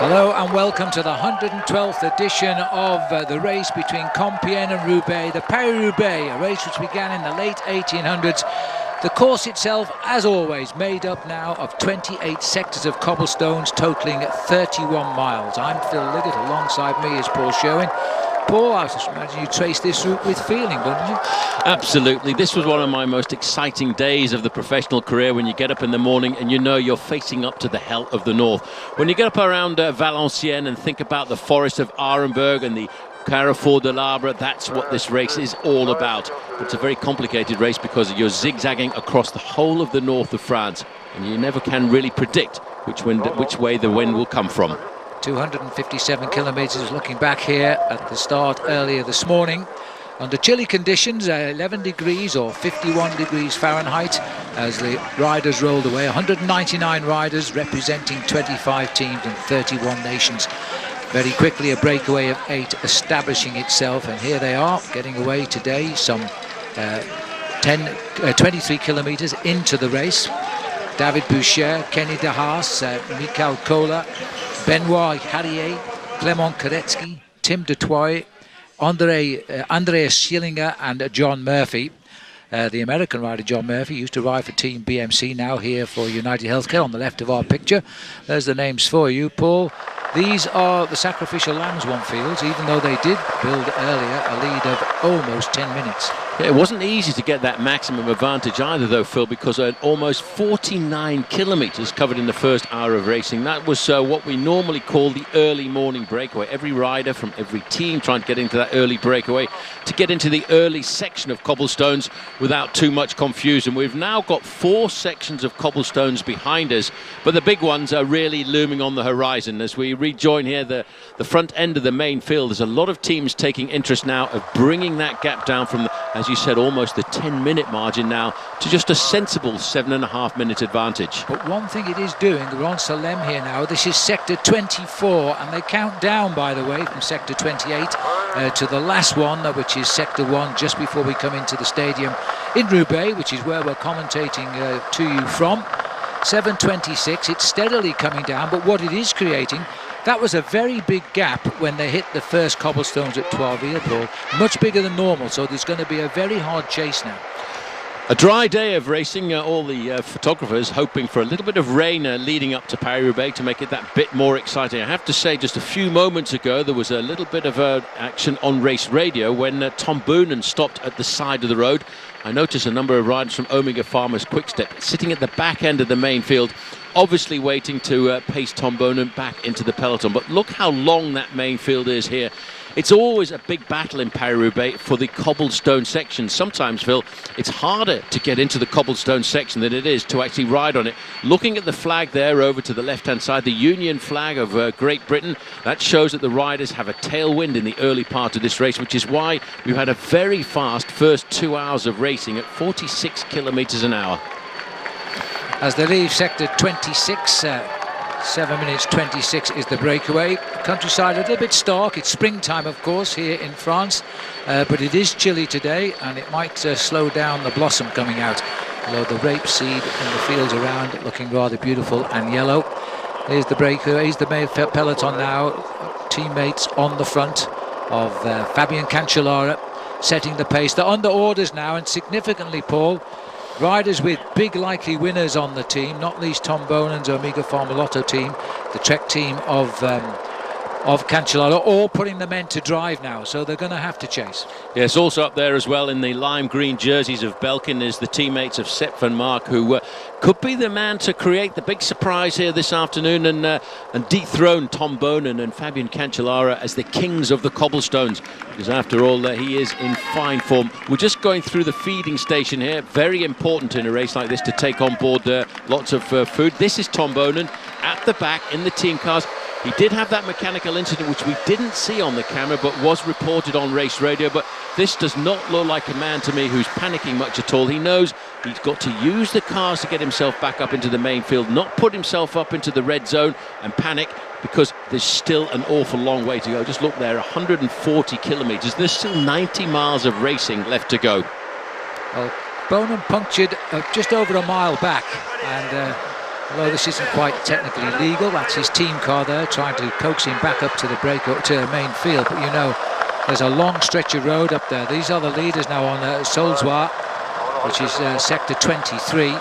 Hello and welcome to the 112th edition of the race between Compiègne and Roubaix, the Paris-Roubaix, a race which began in the late 1800s. The course itself, as always, made up now of 28 sectors of cobblestones totalling 31 miles. I'm Phil Liggett, alongside me is Paul Sherwin. Paul, I just imagine you traced this route with feeling, don't you? Absolutely. This was one of my most exciting days of the professional career, when you get up in the morning and you know you're facing up to the hell of the north. When you get up around Valenciennes and think about the Forest of Ironberg and the Carrefour de l'Arbre, that's what this race is all about. It's a very complicated race because you're zigzagging across the whole of the north of France, and you never can really predict which way the wind will come from. 257 kilometres, looking back here at the start earlier this morning. Under chilly conditions, 11 degrees or 51 degrees Fahrenheit as the riders rolled away. 199 riders representing 25 teams and 31 nations. Very quickly a breakaway of 8 establishing itself, and here they are getting away today, some 23 kilometres into the race. David Boucher, Kenny de Haas, Michael Kohler, Benoit Harrier, Clément Koretsky, Tim de Troyes, Andreas Schillinger and John Murphy. The American rider John Murphy used to ride for Team BMC, now here for United Healthcare on the left of our picture. There's the names for you, Paul. These are the sacrificial lambs, one feels, even though they did build earlier a lead of almost 10 minutes. Yeah, it wasn't easy to get that maximum advantage either, though, Phil, because almost 49 kilometres covered in the first hour of racing. That was what we normally call the early morning breakaway. Every rider from every team trying to get into that early breakaway to get into the early section of cobblestones without too much confusion. We've now got 4 sections of cobblestones behind us, but the big ones are really looming on the horizon. As we rejoin here the front end of the main field, there's a lot of teams taking interest now of bringing that gap down from, as you said, almost the 10-minute margin now to just a sensible 7.5-minute advantage. But one thing it is doing, we're on Salem here now, this is sector 24, and they count down, by the way, from sector 28 to the last one, which is sector 1, just before we come into the stadium in Roubaix, which is where we're commentating to you from. 7:26, it's steadily coming down, but what it is creating, that was a very big gap when they hit the first cobblestones at 12 Paul. Much bigger than normal, so there's going to be a very hard chase now. A dry day of racing, all the photographers hoping for a little bit of rain leading up to Paris-Roubaix to make it that bit more exciting. I have to say, just a few moments ago, there was a little bit of action on race radio when Tom Boonen stopped at the side of the road. I noticed a number of riders from Omega Farmers Quickstep sitting at the back end of the main field, obviously waiting to pace Tom Boonen back into the peloton. But look how long that main field is here. It's always a big battle in Paris-Roubaix for the cobblestone section. Sometimes, Phil, it's harder to get into the cobblestone section than it is to actually ride on it. Looking at the flag there over to the left-hand side, the Union flag of Great Britain, that shows that the riders have a tailwind in the early part of this race, which is why we've had a very fast first 2 hours of racing at 46 kilometres an hour. As they leave sector 26, 7:26 is the breakaway. Countryside a little bit stark. It's springtime, of course, here in France, but it is chilly today, and it might slow down the blossom coming out. Although the rapeseed in the fields around looking rather beautiful and yellow. Here's the breakaway. Here's the main peloton now. Teammates on the front of Fabian Cancellara, setting the pace. They're under orders now, and significantly, Paul, riders with big likely winners on the team, not least Tom Bonen's Omega Pharma Lotto team, the Trek team of Cancellara, all putting the men to drive now, so they're going to have to chase. Yes, also up there as well in the lime green jerseys of Belkin is the teammates of Sepp van Mark, who could be the man to create the big surprise here this afternoon and dethrone Tom Bonen and Fabian Cancellara as the kings of the cobblestones, because after all he is in fine form. We're just going through the feeding station here. Very important in a race like this to take on board lots of food. This is Tom Bonen at the back in the team cars. He did have that mechanical incident which we didn't see on the camera but was reported on race radio, but this does not look like a man to me who's panicking much at all. He knows he's got to use the cars to get himself back up into the main field, not put himself up into the red zone and panic, because there's still an awful long way to go. Just look there, 140 kilometres. There's still 90 miles of racing left to go. Well, Bonen punctured just over a mile back, and Although this isn't quite technically legal, that's his team car there, trying to coax him back up to the to the main field. But you know, there's a long stretch of road up there. These are the leaders now on Solzoir, which is sector 23.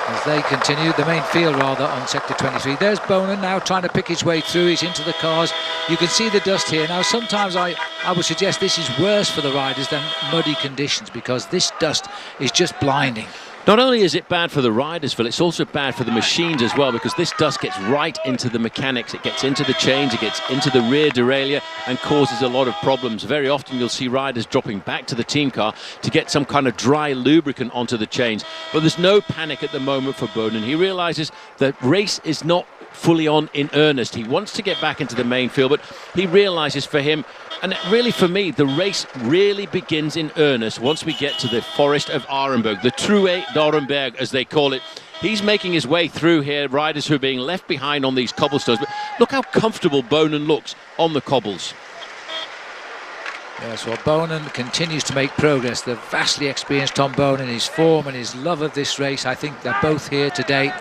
As they continue, the main field rather, on sector 23. There's Bonin now trying to pick his way through. He's into the cars. You can see the dust here. Now, sometimes I would suggest this is worse for the riders than muddy conditions, because this dust is just blinding. Not only is it bad for the riders, Phil, it's also bad for the machines as well, because this dust gets right into the mechanics. It gets into the chains, it gets into the rear derailleur and causes a lot of problems. Very often you'll see riders dropping back to the team car to get some kind of dry lubricant onto the chains. But there's no panic at the moment for Bonin. He realises that race is not fully on in earnest. He wants to get back into the main field, but he realises for him, and really for me, the race really begins in earnest once we get to the Forest of Ironberg, the Roubaix d'Ironberg as they call it. He's making his way through here, riders who are being left behind on these cobblestones. But look how comfortable Bonin looks on the cobbles. Yes, well, Bonin continues to make progress. The vastly experienced Tom Bonin, his form and his love of this race, I think they're both here today,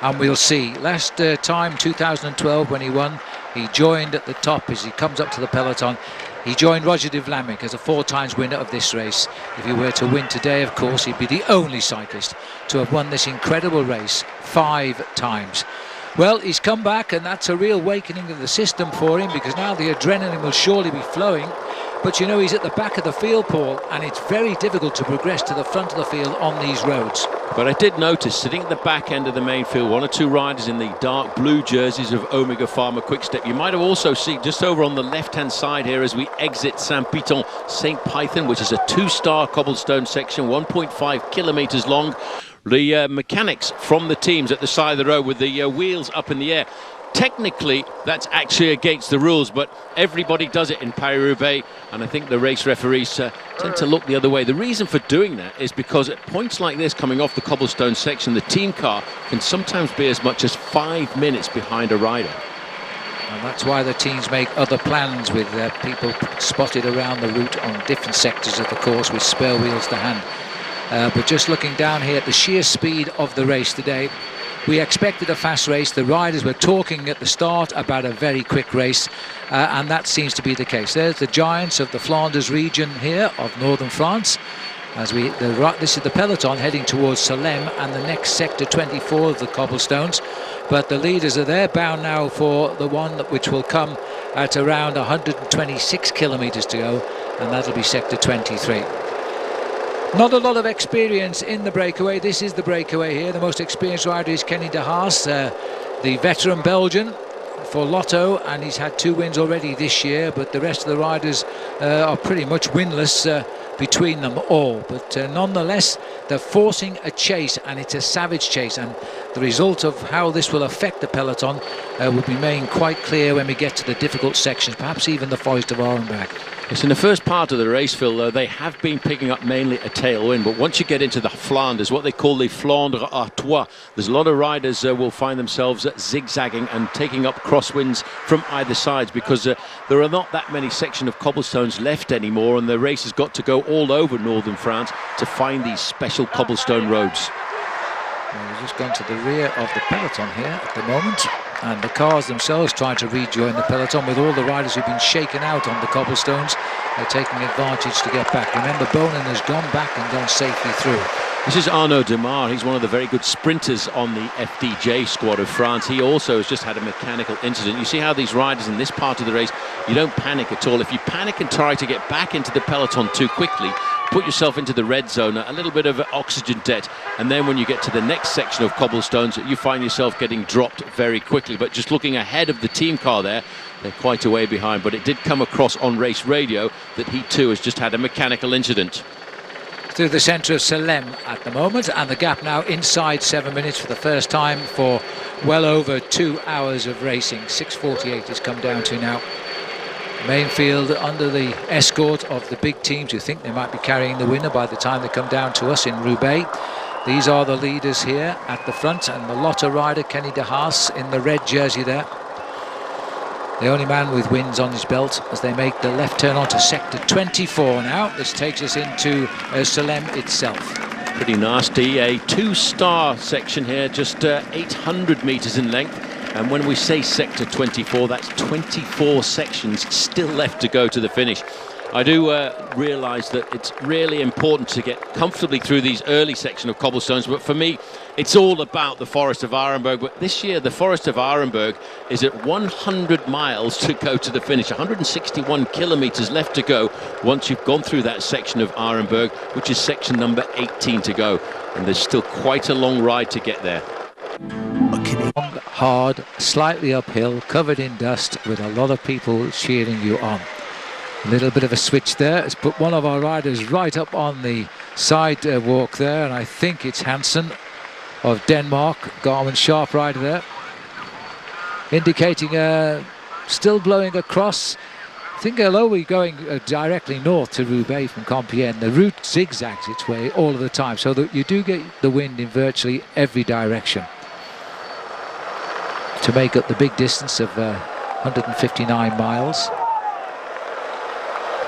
and we'll see. Last time, 2012, when he won, he joined at the top as he comes up to the peloton. He joined Roger de Vlaminck as a 4 times winner of this race. If he were to win today, of course, he'd be the only cyclist to have won this incredible race 5 times. Well, he's come back, and that's a real awakening of the system for him, because now the adrenaline will surely be flowing. But you know, he's at the back of the field, Paul, and it's very difficult to progress to the front of the field on these roads. But I did notice, sitting at the back end of the main field, 1 or 2 riders in the dark blue jerseys of Omega Pharma Quickstep. You might have also seen just over on the left-hand side here as we exit Saint-Piton, St. Python, which is a 2-star cobblestone section, 1.5 kilometres long. The mechanics from the teams at the side of the road with the wheels up in the air. Technically, that's actually against the rules, but everybody does it in Paris-Roubaix, and I think the race referees tend to look the other way. The reason for doing that is because at points like this, coming off the cobblestone section, the team car can sometimes be as much as 5 minutes behind a rider. And that's why the teams make other plans with people spotted around the route on different sectors of the course with spare wheels to hand. But just looking down here at the sheer speed of the race today, we expected a fast race. The riders were talking at the start about a very quick race, and that seems to be the case. There's the giants of the Flanders region here of northern France. This is the peloton heading towards Salem and the next sector 24 of the cobblestones. But the leaders are there, bound now for the one which will come at around 126 kilometres to go, and that'll be sector 23. Not a lot of experience in the breakaway. This is the breakaway here. The most experienced rider is Kenny de Haas, the veteran Belgian for Lotto, and he's had 2 wins already this year, but the rest of the riders are pretty much winless between them all. But nonetheless, they're forcing a chase, and it's a savage chase, and the result of how this will affect the peloton will be made quite clear when we get to the difficult sections, perhaps even the Forest of Ironberg. Yes, in the first part of the race, Phil, they have been picking up mainly a tailwind, but once you get into the Flanders, what they call the Flandre Artois, there's a lot of riders will find themselves zigzagging and taking up crosswinds from either sides, because there are not that many sections of cobblestones left anymore, and the race has got to go all over northern France to find these special cobblestone roads. Well, we've just gone to the rear of the peloton here at the moment, and the cars themselves trying to rejoin the peloton with all the riders who've been shaken out on the cobblestones. They're taking advantage to get back. Remember, Bonin has gone back and gone safely through. This is Arnaud Demar. He's one of the very good sprinters on the FDJ squad of France. He also has just had a mechanical incident. You see how these riders in this part of the race, you don't panic at all. If you panic and try to get back into the peloton too quickly, put yourself into the red zone, a little bit of oxygen debt, and then when you get to the next section of cobblestones, you find yourself getting dropped very quickly. But just looking ahead of the team car there, they're quite a way behind. But it did come across on race radio that he too has just had a mechanical incident. Through the centre of Salem at the moment, and the gap now inside 7 minutes for the first time for well over 2 hours of racing. 6:48 has come down to now. Main field under the escort of the big teams who think they might be carrying the winner by the time they come down to us in Roubaix. These are the leaders here at the front, and the Lotto rider Kenny de Haas in the red jersey there, the only man with wins on his belt, as they make the left turn onto sector 24 now. This takes us into Salem itself. Pretty nasty. A 2-star section here, just 800 meters in length. And when we say sector 24, that's 24 sections still left to go to the finish. I do realise that it's really important to get comfortably through these early section of cobblestones, but for me, it's all about the Forest of Ironberg. But this year, the Forest of Ironberg is at 100 miles to go to the finish, 161 kilometres left to go once you've gone through that section of Ironberg, which is section number 18 to go. And there's still quite a long ride to get there. Long, hard, slightly uphill, covered in dust, with a lot of people cheering you on. A little bit of a switch there. It's put one of our riders right up on the sidewalk there, and I think it's Hansen of Denmark, Garmin sharp rider there, indicating still blowing across. I think although we're going directly north to Roubaix from Compiègne, the route zigzags its way all of the time, so that you do get the wind in virtually every direction to make up the big distance of 159 miles.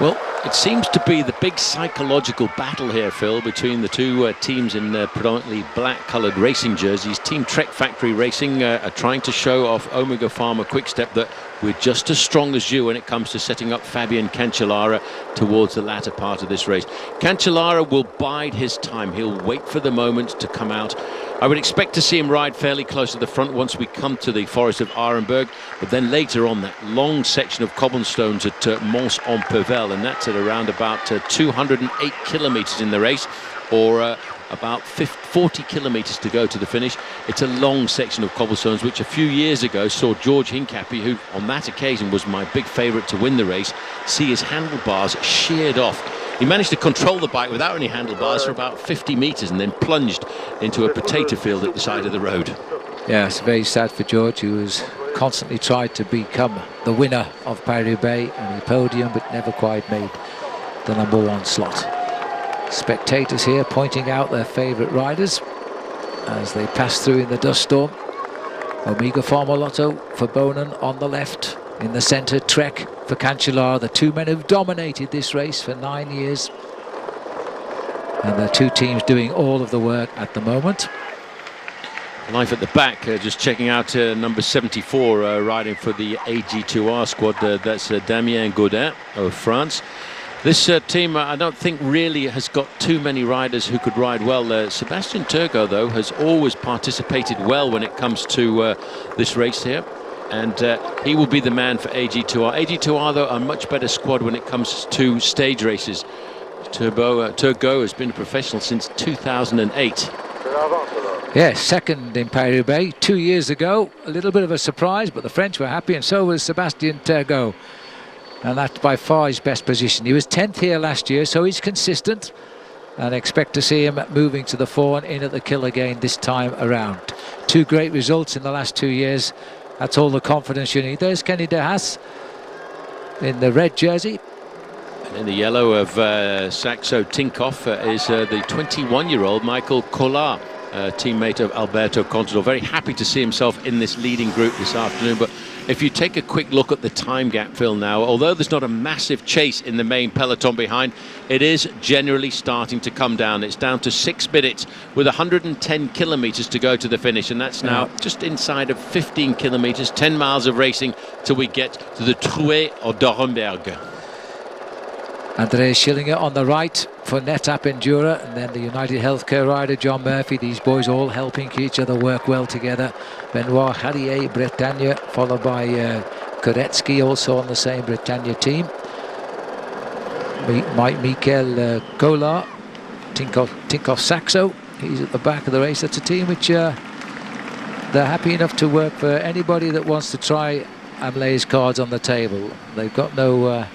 Well, it seems to be the big psychological battle here, Phil, between the two teams in predominantly black-coloured racing jerseys. Team Trek Factory Racing are trying to show off Omega Pharma Quickstep that we're just as strong as you when it comes to setting up Fabian Cancellara towards the latter part of this race. Cancellara will bide his time. He'll wait for the moment to come out. I would expect to see him ride fairly close to the front once we come to the Forest of Ironberg, but then later on that long section of cobblestones at Mons-en-Pévèle, and that's at around about 208 kilometres in the race, or about 40 kilometres to go to the finish. It's a long section of cobblestones, which a few years ago saw George Hincapie, who on that occasion was my big favourite to win the race, see his handlebars sheared off. He managed to control the bike without any handlebars for about 50 metres and then plunged into a potato field at the side of the road. Yeah, it's very sad for George, who has constantly tried to become the winner of Paris-Roubaix and the podium, but never quite made the #1 slot. Spectators here pointing out their favourite riders as they pass through in the dust storm. Omega Pharma Lotto for Bonen on the left. In the centre, Trek for Cancellara, the two men who've dominated this race for 9 years. And the two teams doing all of the work at the moment. Life at the back, just checking out number 74 riding for the AG2R squad. That's Damien Godin of France. This team, I don't think really has got too many riders who could ride well. Sébastien Turgot, though, has always participated well when it comes to this race here. And he will be the man for AG2R. AG2R, though, a much better squad when it comes to stage races. Turgot has been a professional since 2008. Yes, second in Paris-Roubaix 2 years ago. A little bit of a surprise, but the French were happy, and so was Sébastien Turgot. And that's by far his best position. He was 10th here last year, so he's consistent. And expect to see him moving to the fore and in at the kill again this time around. Two great results in the last 2 years. That's all the confidence you need. There's Kenny de Haas in the red jersey. And in the yellow of Saxo Tinkoff is the 21-year-old Michael Collard, teammate of Alberto Contador. Very happy to see himself in this leading group this afternoon. But if you take a quick look at the time gap, Phil, now, although there's not a massive chase in the main peloton behind, it is generally starting to come down. It's down to 6 minutes with 110 kilometres to go to the finish, and that's now just inside of 15 kilometres, 10 miles of racing till we get to the Roubaix of Dorenberg. Andreas Schillinger on the right for NetApp Endura, and then the United Healthcare rider John Murphy. These boys all helping each other work well together. Benoit Harrier, Bretagne, followed by Koretsky, also on the same Bretagne team. Michael Collard, Tinkoff Saxo, he's at the back of the race. That's a team which they're happy enough to work for anybody that wants to try and lay his cards on the table. They've got no...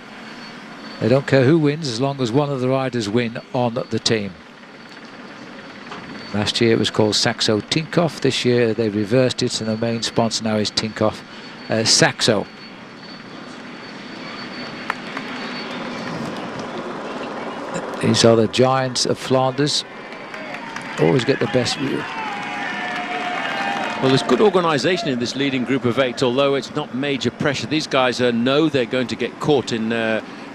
They don't care who wins as long as one of the riders win on the team. Last year it was called Saxo Tinkoff. This year they reversed it, and the main sponsor now is Tinkoff Saxo. These are the giants of Flanders. Always get the best view. Well, there's good organisation in this leading group of 8, although it's not major pressure. These guys know they're going to get caught in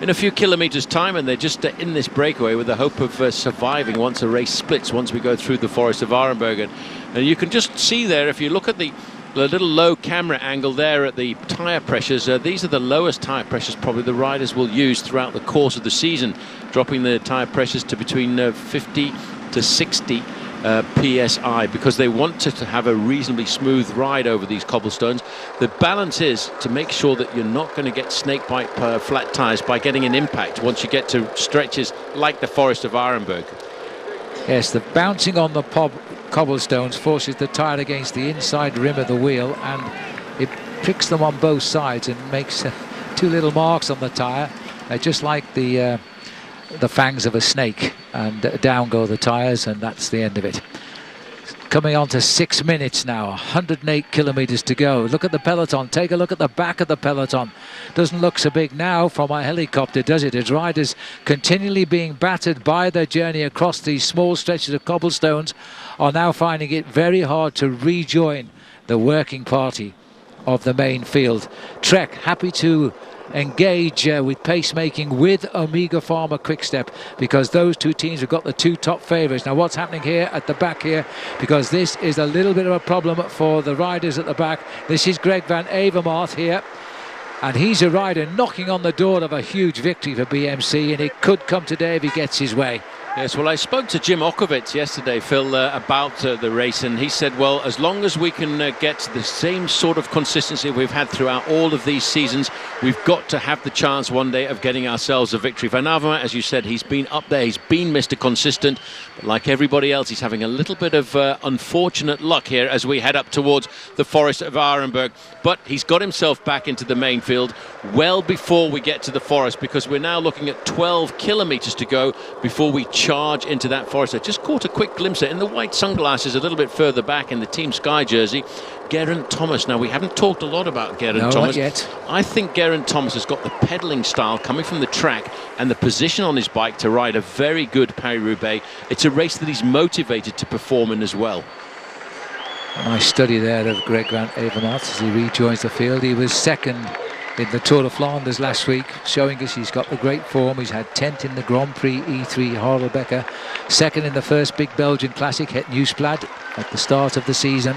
in a few kilometres' time, and they're just in this breakaway with the hope of surviving once the race splits, once we go through the Forest of Ironberg. And you can just see there, if you look at the little low camera angle there at the tyre pressures, these are the lowest tyre pressures probably the riders will use throughout the course of the season, dropping the tyre pressures to between 50 to 60 PSI, because they want to have a reasonably smooth ride over these cobblestones. The balance is to make sure that you're not going to get snakebite flat tyres by getting an impact once you get to stretches like the Forest of Ironberg. Yes, the bouncing on the cobblestones forces the tyre against the inside rim of the wheel, and it pricks them on both sides and makes two little marks on the tyre, just like the fangs of a snake, and down go the tyres, and that's the end of it. Coming on to 6 minutes now, 108 kilometres to go. Look at the peloton, take a look at the back of the peloton. Doesn't look so big now from a helicopter, does it? As riders continually being battered by their journey across these small stretches of cobblestones are now finding it very hard to rejoin the working party of the main field. Trek happy to engage with pacemaking with Omega Pharma Quickstep, because those two teams have got the two top favourites. Now what's happening here at the back here, because this is a little bit of a problem for the riders at the back. This is Greg van Avermaet here, and he's a rider knocking on the door of a huge victory for BMC, and it could come today if he gets his way. Yes, well, I spoke to Jim Okovitz yesterday, Phil, about the race, and he said, well, as long as we can get the same sort of consistency we've had throughout all of these seasons, we've got to have the chance one day of getting ourselves a victory. Van Avermaet, as you said, he's been up there, he's been Mr. Consistent, but like everybody else, he's having a little bit of unfortunate luck here as we head up towards the Forest of Ironberg. But he's got himself back into the main field well before we get to the forest, because we're now looking at 12 kilometres to go before we charge into that forest. I just caught a quick glimpse in the white sunglasses a little bit further back in the Team Sky jersey, Geraint Thomas. Now, we haven't talked a lot about Geraint Thomas. Not yet. I think Geraint Thomas has got the pedalling style coming from the track and the position on his bike to ride a very good Paris-Roubaix. It's a race that he's motivated to perform in as well. A nice study there of Greg van Avermaet as he rejoins the field. He was second in the Tour de Flanders last week, showing us he's got the great form. He's had 10th in the Grand Prix E3 Harelbeke, second in the first big Belgian classic Het Nieuwsblad at the start of the season.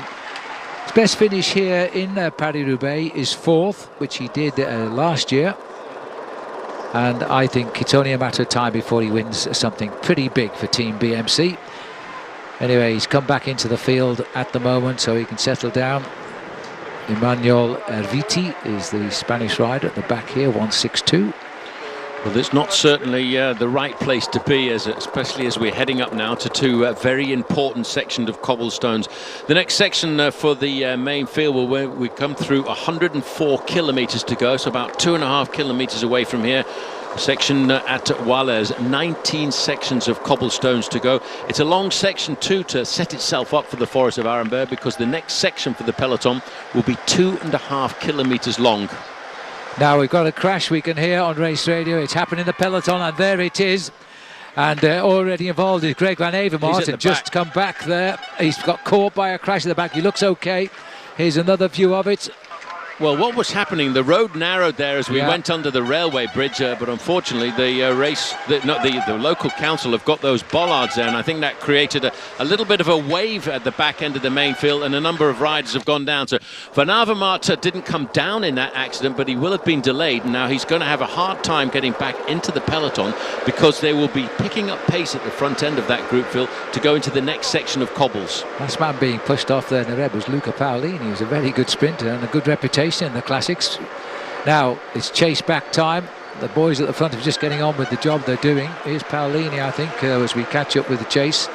His best finish here in Paris-Roubaix is 4th, which he did last year, and I think it's only a matter of time before he wins something pretty big for Team BMC. Anyway, he's come back into the field at the moment, so he can settle down. Emmanuel Erviti is the Spanish rider at the back here, 162. Well, it's not certainly the right place to be, especially as we're heading up now to two very important sections of cobblestones. The next section for the main field, where we come through 104 kilometres to go, so about 2.5 kilometres away from here. Section at Wallers, 19 sections of cobblestones to go. It's a long section too to set itself up for the Forest of Ironberg, because the next section for the peloton will be 2.5 kilometres long. Now we've got a crash we can hear on race radio. It's happened in the peloton, and there it is. And already involved is Greg van Avermaet, and just come back there. He's got caught by a crash at the back. He looks okay. Here's another view of it. Well, what was happening, the road narrowed there as we went under the railway bridge, but unfortunately the local council have got those bollards there, and I think that created a little bit of a wave at the back end of the main field, and a number of riders have gone down. So Van Avermaet didn't come down in that accident, but he will have been delayed, and now he's going to have a hard time getting back into the peloton, because they will be picking up pace at the front end of that group, Phil, to go into the next section of cobbles. Last man being pushed off there in the red was Luca Paolini. He was a very good sprinter and a good reputation in the classics. Now it's chase back time. The boys at the front are just getting on with the job they're doing. Here's Paolini, I think, as we catch up with the chase.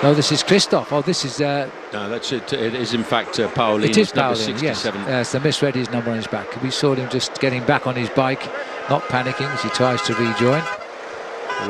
No, this is Christoph. Oh, this is... no, that's it. It is, in fact, Paolini. It is number Paolini, 67. Yes. So misread his number on his back. We saw him just getting back on his bike, not panicking as he tries to rejoin.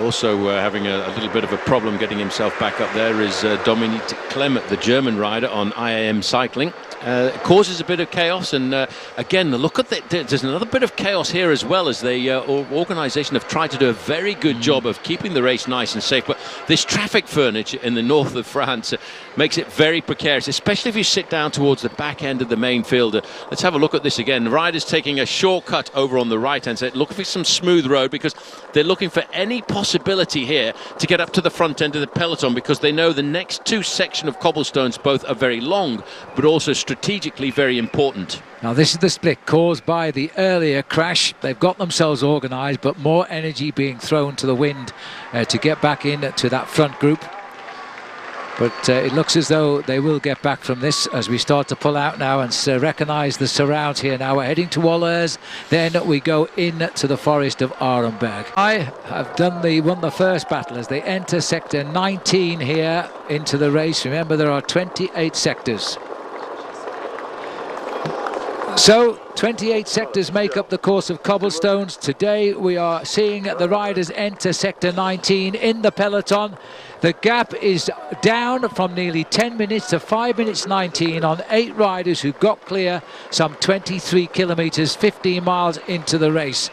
Also having a little bit of a problem getting himself back up there is Dominique Clement, the German rider on IAM Cycling. It causes a bit of chaos, and again, look at there's another bit of chaos here as well, as the organisation have tried to do a very good job of keeping the race nice and safe, but this traffic furniture in the north of France makes it very precarious, especially if you sit down towards the back end of the main field. Let's have a look at this again. The riders taking a shortcut over on the right hand side, looking for some smooth road, because they're looking for any possibility here to get up to the front end of the peloton, because they know the next two sections of cobblestones both are very long but also strategically very important. Now this is the split caused by the earlier crash. They've got themselves organised, but more energy being thrown to the wind to get back into that front group. But it looks as though they will get back from this as we start to pull out now and recognise the surrounds here. Now we're heading to Wallers, then we go into the Forest of Ironberg. I have won the first battle as they enter sector 19 here into the race. Remember, there are 28 sectors. So 28 sectors make up the course of cobblestones. Today we are seeing the riders enter sector 19 in the peloton. The gap is down from nearly 10 minutes to 5 minutes 19 on 8 riders who got clear some 23 kilometres, 15 miles into the race.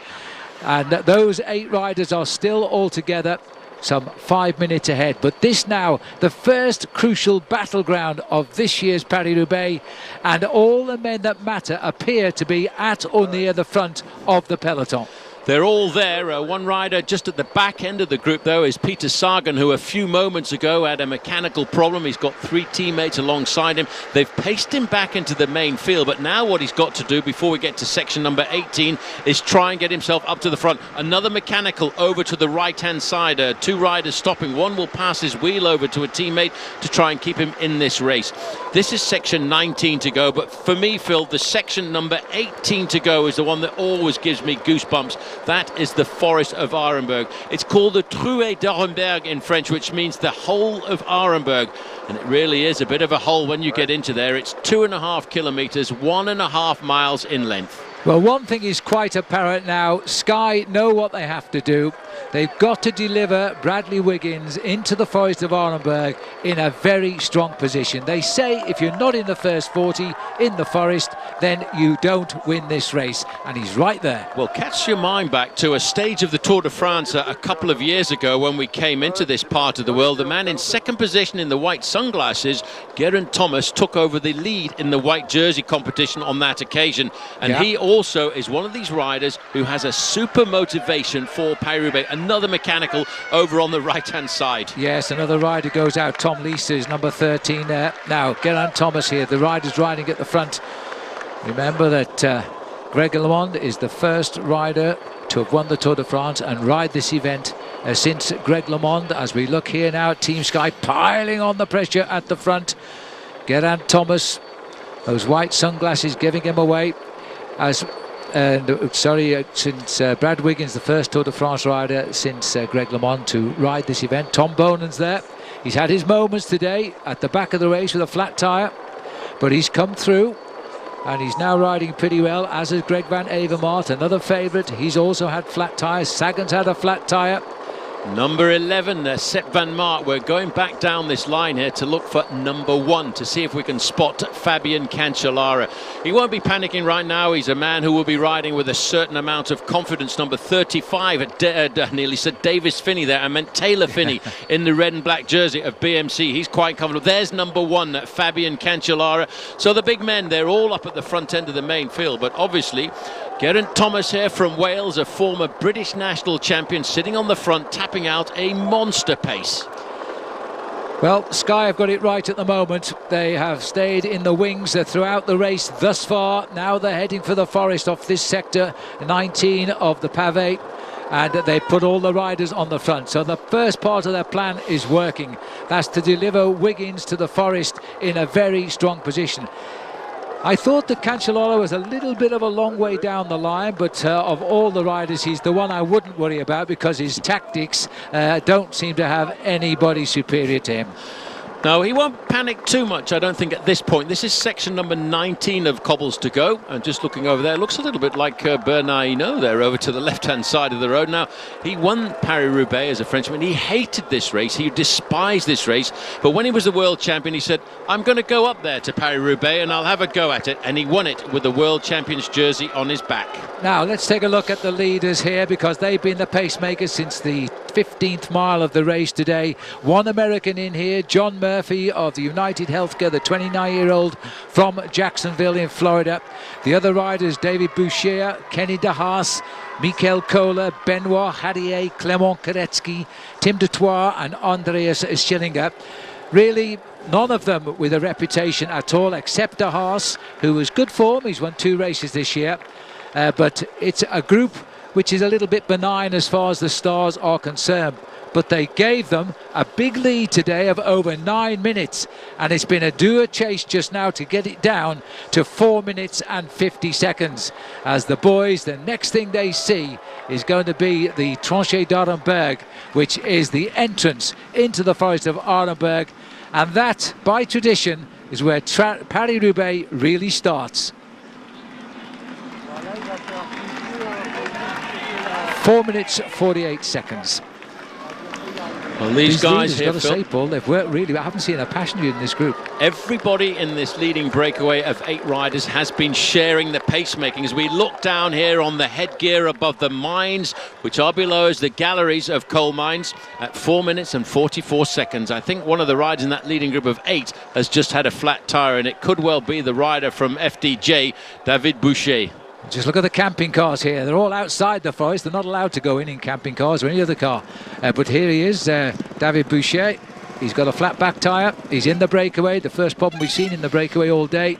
And those 8 riders are still altogether some 5 minutes ahead. But this now, the first crucial battleground of this year's Paris-Roubaix, and all the men that matter appear to be at or near the front of the peloton. They're all there. One rider just at the back end of the group, though, is Peter Sagan, who a few moments ago had a mechanical problem. He's got 3 teammates alongside him. They've paced him back into the main field, but now what he's got to do before we get to section number 18 is try and get himself up to the front. Another mechanical over to the right-hand side. 2 riders stopping. One will pass his wheel over to a teammate to try and keep him in this race. This is section 19 to go, but for me, Phil, the section number 18 to go is the one that always gives me goosebumps. That is the Forest of Ironberg. It's called the Trou d'Arenberg in French, which means the hole of Ironberg. And it really is a bit of a hole when you get into there. It's 2.5 kilometres, 1.5 miles in length. Well, one thing is quite apparent now. Sky know what they have to do. They've got to deliver Bradley Wiggins into the Forest of Ironberg in a very strong position. They say if you're not in the first 40 in the Forest, then you don't win this race. And he's right there. Well, catch your mind back to a stage of the Tour de France a couple of years ago when we came into this part of the world. The man in second position in the white sunglasses, Geraint Thomas, took over the lead in the white jersey competition on that occasion. And he also is one of these riders who has a super motivation for Paris-Roubaix. Another mechanical over on the right-hand side. Yes, another rider goes out. Tom Lisa is number 13 there. Now, Geraint Thomas here, the riders riding at the front. Remember that Greg LeMond is the first rider to have won the Tour de France and ride this event since Greg LeMond. As we look here now, Team Sky piling on the pressure at the front. Geraint Thomas, those white sunglasses giving him away. Since Brad Wiggins, the first Tour de France rider since Greg LeMond to ride this event. Tom Bonan's there. He's had his moments today at the back of the race with a flat tyre, but he's come through and he's now riding pretty well, as is Greg van Avermaet, another favourite. He's also had flat tyres. Sagan's had a flat tyre. Number 11, Sepp van Maart. We're going back down this line here to look for number 1 to see if we can spot Fabian Cancellara. He won't be panicking right now. He's a man who will be riding with a certain amount of confidence. Number 35, nearly said Davis Finney there. I meant Taylor Finney in the red and black jersey of BMC. He's quite comfortable. There's number 1, Fabian Cancellara. So the big men, they're all up at the front end of the main field, but obviously Geraint Thomas here from Wales, a former British national champion, sitting on the front, tapping out a monster pace. Well, Sky have got it right at the moment. They have stayed in the wings throughout the race thus far. Now they're heading for the Forest off this sector 19 of the Pavé, and they put all the riders on the front. So the first part of their plan is working. That's to deliver Wiggins to the Forest in a very strong position. I thought that Cancellara was a little bit of a long way down the line, but of all the riders, he's the one I wouldn't worry about because his tactics don't seem to have anybody superior to him. No, he won't panic too much, I don't think, at this point. This is section number 19 of cobbles to go. And just looking over there, looks a little bit like Bernard Hinault there over to the left-hand side of the road. Now, he won Paris-Roubaix as a Frenchman. He hated this race. He despised this race. But when he was the world champion, he said, I'm going to go up there to Paris-Roubaix and I'll have a go at it. And he won it with the world champion's jersey on his back. Now, let's take a look at the leaders here, because they've been the pacemakers since the 15th mile of the race today. One American in here, John Murphy of the United Healthcare, the 29-year-old from Jacksonville in Florida. The other riders, David Boucher, Kenny de Haas, Mikel Kohler, Benoit Harrier, Clement Koretsky, Tim de Toir and Andreas Schillinger. Really, none of them with a reputation at all, except de Haas, who was good form. He's won 2 races this year. But it's a group which is a little bit benign as far as the stars are concerned. But they gave them a big lead today of over 9 minutes. And it's been a doer chase just now to get it down to 4 minutes and 50 seconds. As the boys, the next thing they see is going to be the Tranchée d'Arenberg, which is the entrance into the Forest of Ironberg. And that, by tradition, is where Paris-Roubaix really starts. 4 minutes 48 seconds. Well, these guys here, got to say, Paul, they've worked really well. I haven't seen a passenger in this group. Everybody in this leading breakaway of 8 riders has been sharing the pacemaking. As we look down here on the headgear above the mines, which are below us, the galleries of coal mines, at 4 minutes and 44 seconds. I think one of the riders in that leading group of 8 has just had a flat tyre, and it could well be the rider from FDJ, David Boucher. Just look at the camping cars here. They're all outside the forest. They're not allowed to go in camping cars or any other car. But here he is, David Boucher. He's got a flat back tyre. He's in the breakaway. The first problem we've seen in the breakaway all day.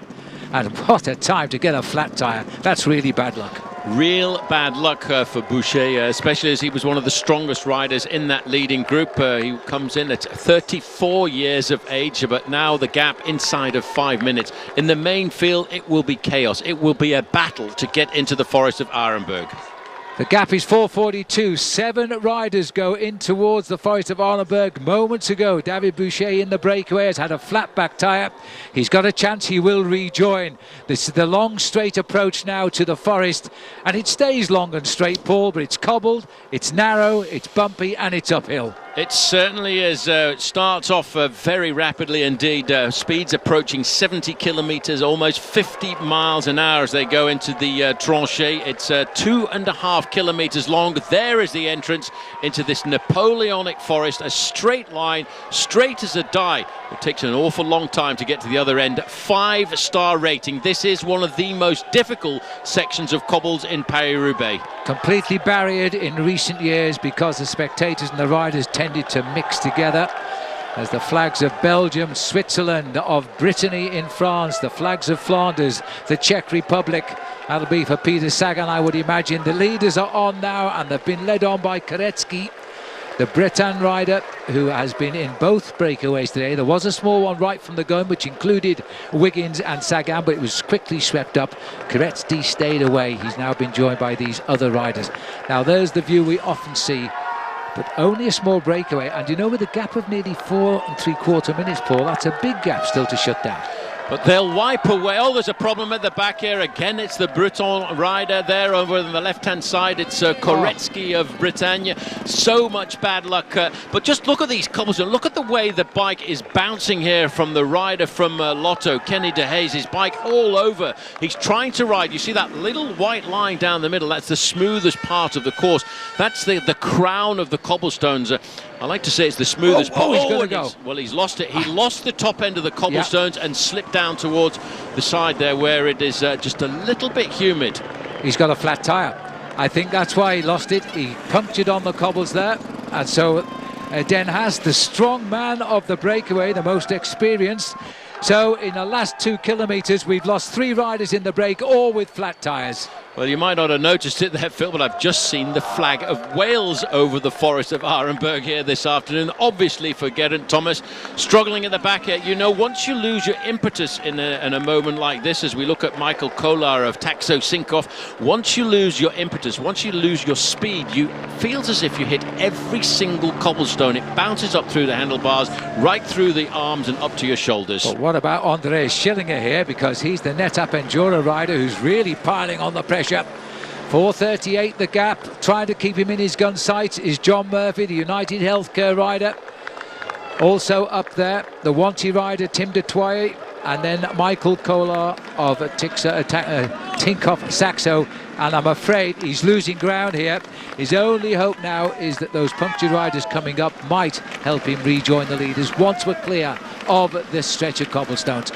And what a time to get a flat tyre. That's really bad luck. Real bad luck for Boucher, especially as he was one of the strongest riders in that leading group. He comes in at 34 years of age, but now the gap inside of 5 minutes. In the main field, it will be chaos. It will be a battle to get into the Forest of Ironberg. The gap is 4:42. 7 riders go in towards the Forest of Ironberg. Moments ago, David Boucher in the breakaway has had a flat back tyre. He's got a chance. He will rejoin. This is the long straight approach now to the forest, and it stays long and straight, Paul, but it's cobbled, it's narrow, it's bumpy, and it's uphill. It certainly is. It starts off very rapidly indeed. Speeds approaching 70 kilometres, almost 50 miles an hour as they go into the tranchée. It's 2.5 kilometres long. There is the entrance into this Napoleonic forest, a straight line, straight as a die. It takes an awful long time to get to the other end. 5-star rating. This is one of the most difficult sections of cobbles in Paris-Roubaix. Completely barriered in recent years because the spectators and the riders tended to mix together, as the flags of Belgium, Switzerland, of Brittany in France, the flags of Flanders, the Czech Republic. That'll be for Peter Sagan, I would imagine. The leaders are on now, and they've been led on by Koretsky, the Breton rider who has been in both breakaways today. There was a small one right from the gun which included Wiggins and Sagan, but it was quickly swept up. Koretsky stayed away. He's now been joined by these other riders. Now there's the view we often see, but only a small breakaway. And you know, with a gap of nearly 4 3/4 minutes, Paul, that's a big gap still to shut down. But they'll wipe away. Oh, there's a problem at the back here. Again, it's the Breton rider there over on the left-hand side. It's Koretsky of Bretagne. So much bad luck. But just look at these cobbles. Look at the way the bike is bouncing here from the rider from Lotto, Kenny de Haas. His bike all over. He's trying to ride. You see that little white line down the middle? That's the smoothest part of the course. That's the crown of the cobblestones. I like to say it's the smoothest part. He's going to go. Well, he's lost it. He lost the top end of the cobblestones and slipped down towards the side there where it is just a little bit humid. He's got a flat tyre. I think that's why he lost it. He punctured on the cobbles there. And so Den Haas, the strong man of the breakaway, the most experienced. So in the last 2 kilometres, we've lost 3 riders in the break, all with flat tyres. Well, you might not have noticed it there, Phil, but I've just seen the flag of Wales over the Forest of Ironberg here this afternoon. Obviously for Geraint Thomas, struggling at the back here. You know, once you lose your impetus in a moment like this, as we look at Michael Kolar of Taxo Sinkoff, once you lose your impetus, once you lose your speed, you feels as if you hit every single cobblestone. It bounces up through the handlebars, right through the arms and up to your shoulders. But what about Andreas Schillinger here? Because he's the NetApp Enduro rider who's really piling on the pressure. 4:38 the gap. Trying to keep him in his gun sights is John Murphy, the United Healthcare rider. Also up there, the Wanty rider Tim de Toye, and then Michael Kolar of Tinkoff Saxo. And I'm afraid he's losing ground here. His only hope now is that those punctured riders coming up might help him rejoin the leaders once we're clear of this stretch of cobblestones.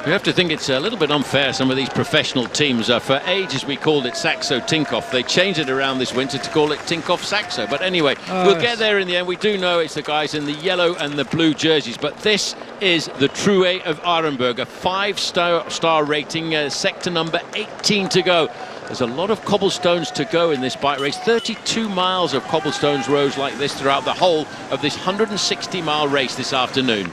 We have to think it's a little bit unfair, some of these professional teams. For ages we called it Saxo Tinkoff. They changed it around this winter to call it Tinkoff Saxo. But anyway, we'll get there in the end. We do know it's the guys in the yellow and the blue jerseys. But this is the Roubaix of Ironberg, a 5-star rating, sector number 18 to go. There's a lot of cobblestones to go in this bike race. 32 miles of cobblestones roads like this throughout the whole of this 160-mile race this afternoon.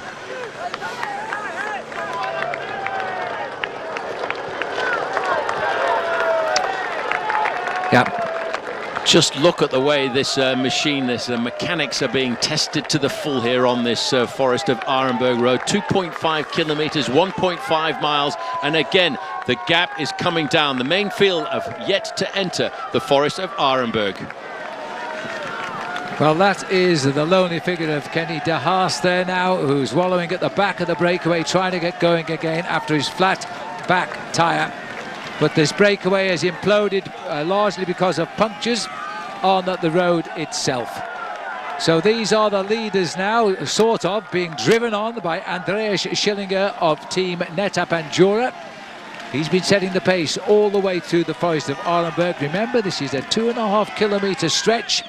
Yeah. Just look at the way this machine, this mechanics are being tested to the full here on this Forest of Ironberg road. 2.5 kilometers, 1.5 miles, and again the gap is coming down. The main field have yet to enter the Forest of Ironberg. Well, that is the lonely figure of Kenny de Haas there now, who's wallowing at the back of the breakaway, trying to get going again after his flat back tyre. But this breakaway has imploded largely because of punctures on the road itself. So these are the leaders now, sort of, being driven on by Andreas Schillinger of Team NetApp Enduro. He's been setting the pace all the way through the Forest of Ironberg. Remember, this is a 2.5 kilometre stretch.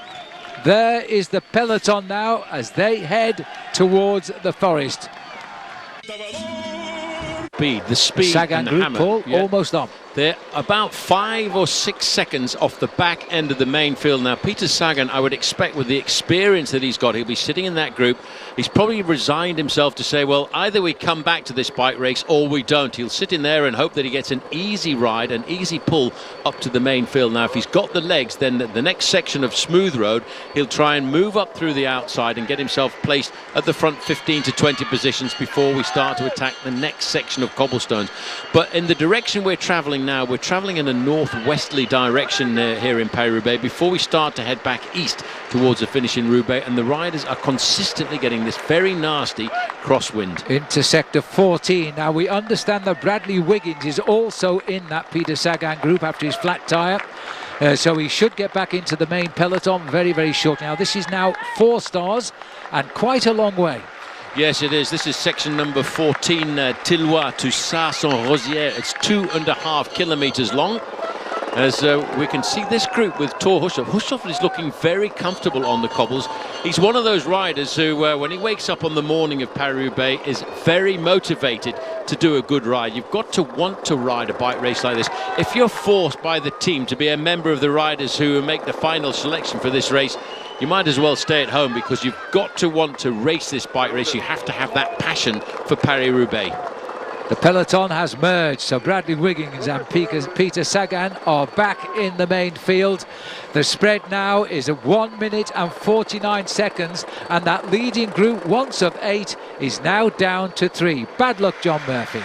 There is the peloton now as they head towards the forest. The speed Sagan and the group, hammer. Paul, Yeah. almost on. They're about 5 or 6 seconds off the back end of the main field. Now, Peter Sagan, I would expect with the experience that he's got, he'll be sitting in that group. He's probably resigned himself to say, well, either we come back to this bike race or we don't. He'll sit in there and hope that he gets an easy ride, an easy pull up to the main field. Now, if he's got the legs, then the next section of smooth road, he'll try and move up through the outside and get himself placed at the front 15 to 20 positions before we start to attack the next section of cobblestones. But in the direction we're travelling now, we're travelling in a northwesterly direction here in Paris-Roubaix before we start to head back east towards the finish in Roubaix, and the riders are consistently getting this very nasty crosswind. Into sector 14. Now we understand that Bradley Wiggins is also in that Peter Sagan group after his flat tyre. So he should get back into the main peloton very, very shortly. Now this is now 4 stars and quite a long way. Yes, it is. This is section number 14, Tilloy to Sars-en-Rosière. It's 2.5 kilometres long. As we can see this group with Thor Hushoff. Hushoff is looking very comfortable on the cobbles. He's one of those riders who, when he wakes up on the morning of Paris-Roubaix, is very motivated to do a good ride. You've got to want to ride a bike race like this. If you're forced by the team to be a member of the riders who make the final selection for this race, you might as well stay at home, because you've got to want to race this bike race. You have to have that passion for Paris-Roubaix. The peloton has merged, so Bradley Wiggins and Peter Sagan are back in the main field. The spread now is at 1 minute and 49 seconds, and that leading group, once of 8, is now down to 3. Bad luck, John Murphy.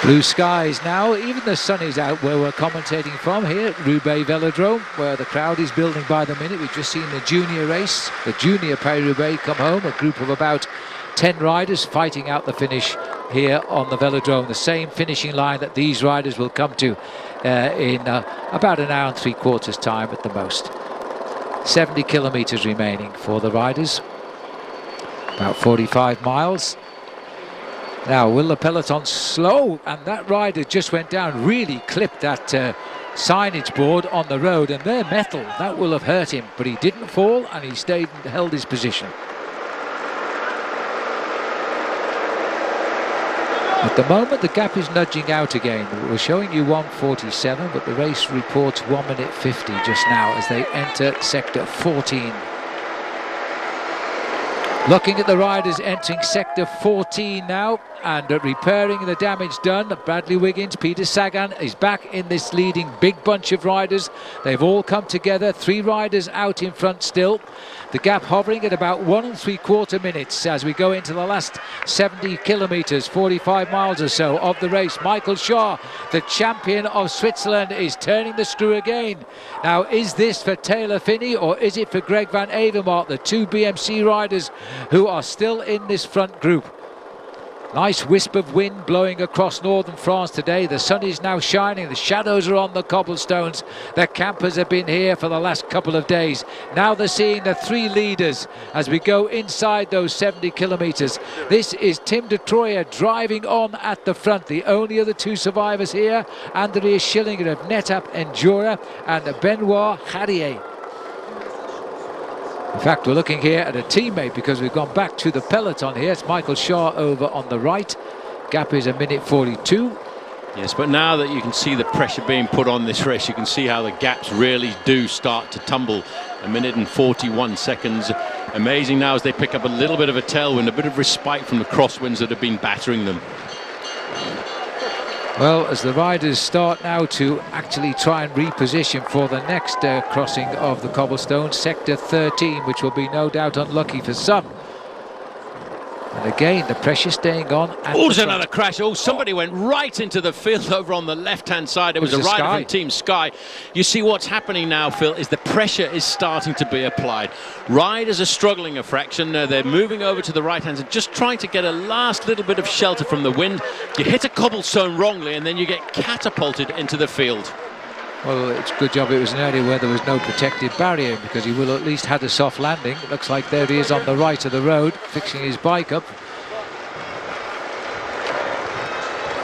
Blue skies now, even the sun is out where we're commentating from here at Roubaix Velodrome, where the crowd is building by the minute. We've just seen the junior race, the junior Paris-Roubaix come home, a group of about 10 riders fighting out the finish here on the Velodrome. The same finishing line that these riders will come to in about an hour and 3/4 time at the most. 70 kilometres remaining for the riders, about 45 miles. Now, will the peloton slow? And that rider just went down, really clipped that signage board on the road, and they're metal. That will have hurt him, but he didn't fall, and he stayed and held his position. At the moment, the gap is nudging out again. We're showing you 1:47, but the race reports 1:50 just now as they enter sector 14. Looking at the riders entering sector 14 now and repairing the damage done. Bradley Wiggins, Peter Sagan is back in this leading big bunch of riders. They've all come together, 3 riders out in front still. The gap hovering at about 1 3/4 minutes as we go into the last 70 kilometres, 45 miles or so of the race. Michael Shaw, the champion of Switzerland, is turning the screw again. Now, is this for Taylor Phinney or is it for Greg van Avermaet, the 2 BMC riders who are still in this front group? Nice wisp of wind blowing across northern France today. The sun is now shining. The shadows are on the cobblestones. The campers have been here for the last couple of days. Now they're seeing the 3 leaders as we go inside those 70 kilometres. This is Tim de Troyer driving on at the front. The only other 2 survivors here, Andreas Schillinger of Netap Endura and Benoit Harrier. In fact, we're looking here at a teammate because we've gone back to the peloton here. It's Michael Shaw over on the right. Gap is 1:42. Yes, but now that you can see the pressure being put on this race, you can see how the gaps really do start to tumble. 1:41. Amazing now as they pick up a little bit of a tailwind, a bit of respite from the crosswinds that have been battering them. Well, as the riders start now to actually try and reposition for the next crossing of the cobblestone, sector 13, which will be no doubt unlucky for some. And again, the pressure staying on. Oh, there's another crash. Oh, somebody went right into the field over on the left-hand side. It was a rider from Team Sky. You see what's happening now, Phil, is the pressure is starting to be applied. Riders are struggling a fraction. They're moving over to the right-hand side, just trying to get a last little bit of shelter from the wind. You hit a cobblestone wrongly, and then you get catapulted into the field. Well, it's a good job it was an area where there was no protected barrier, because he will at least had a soft landing. It looks like there he is on the right of the road, fixing his bike up.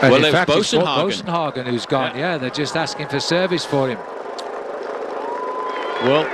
And well, in fact, it's Bosenhagen who's gone. Yeah, they're just asking for service for him. Well,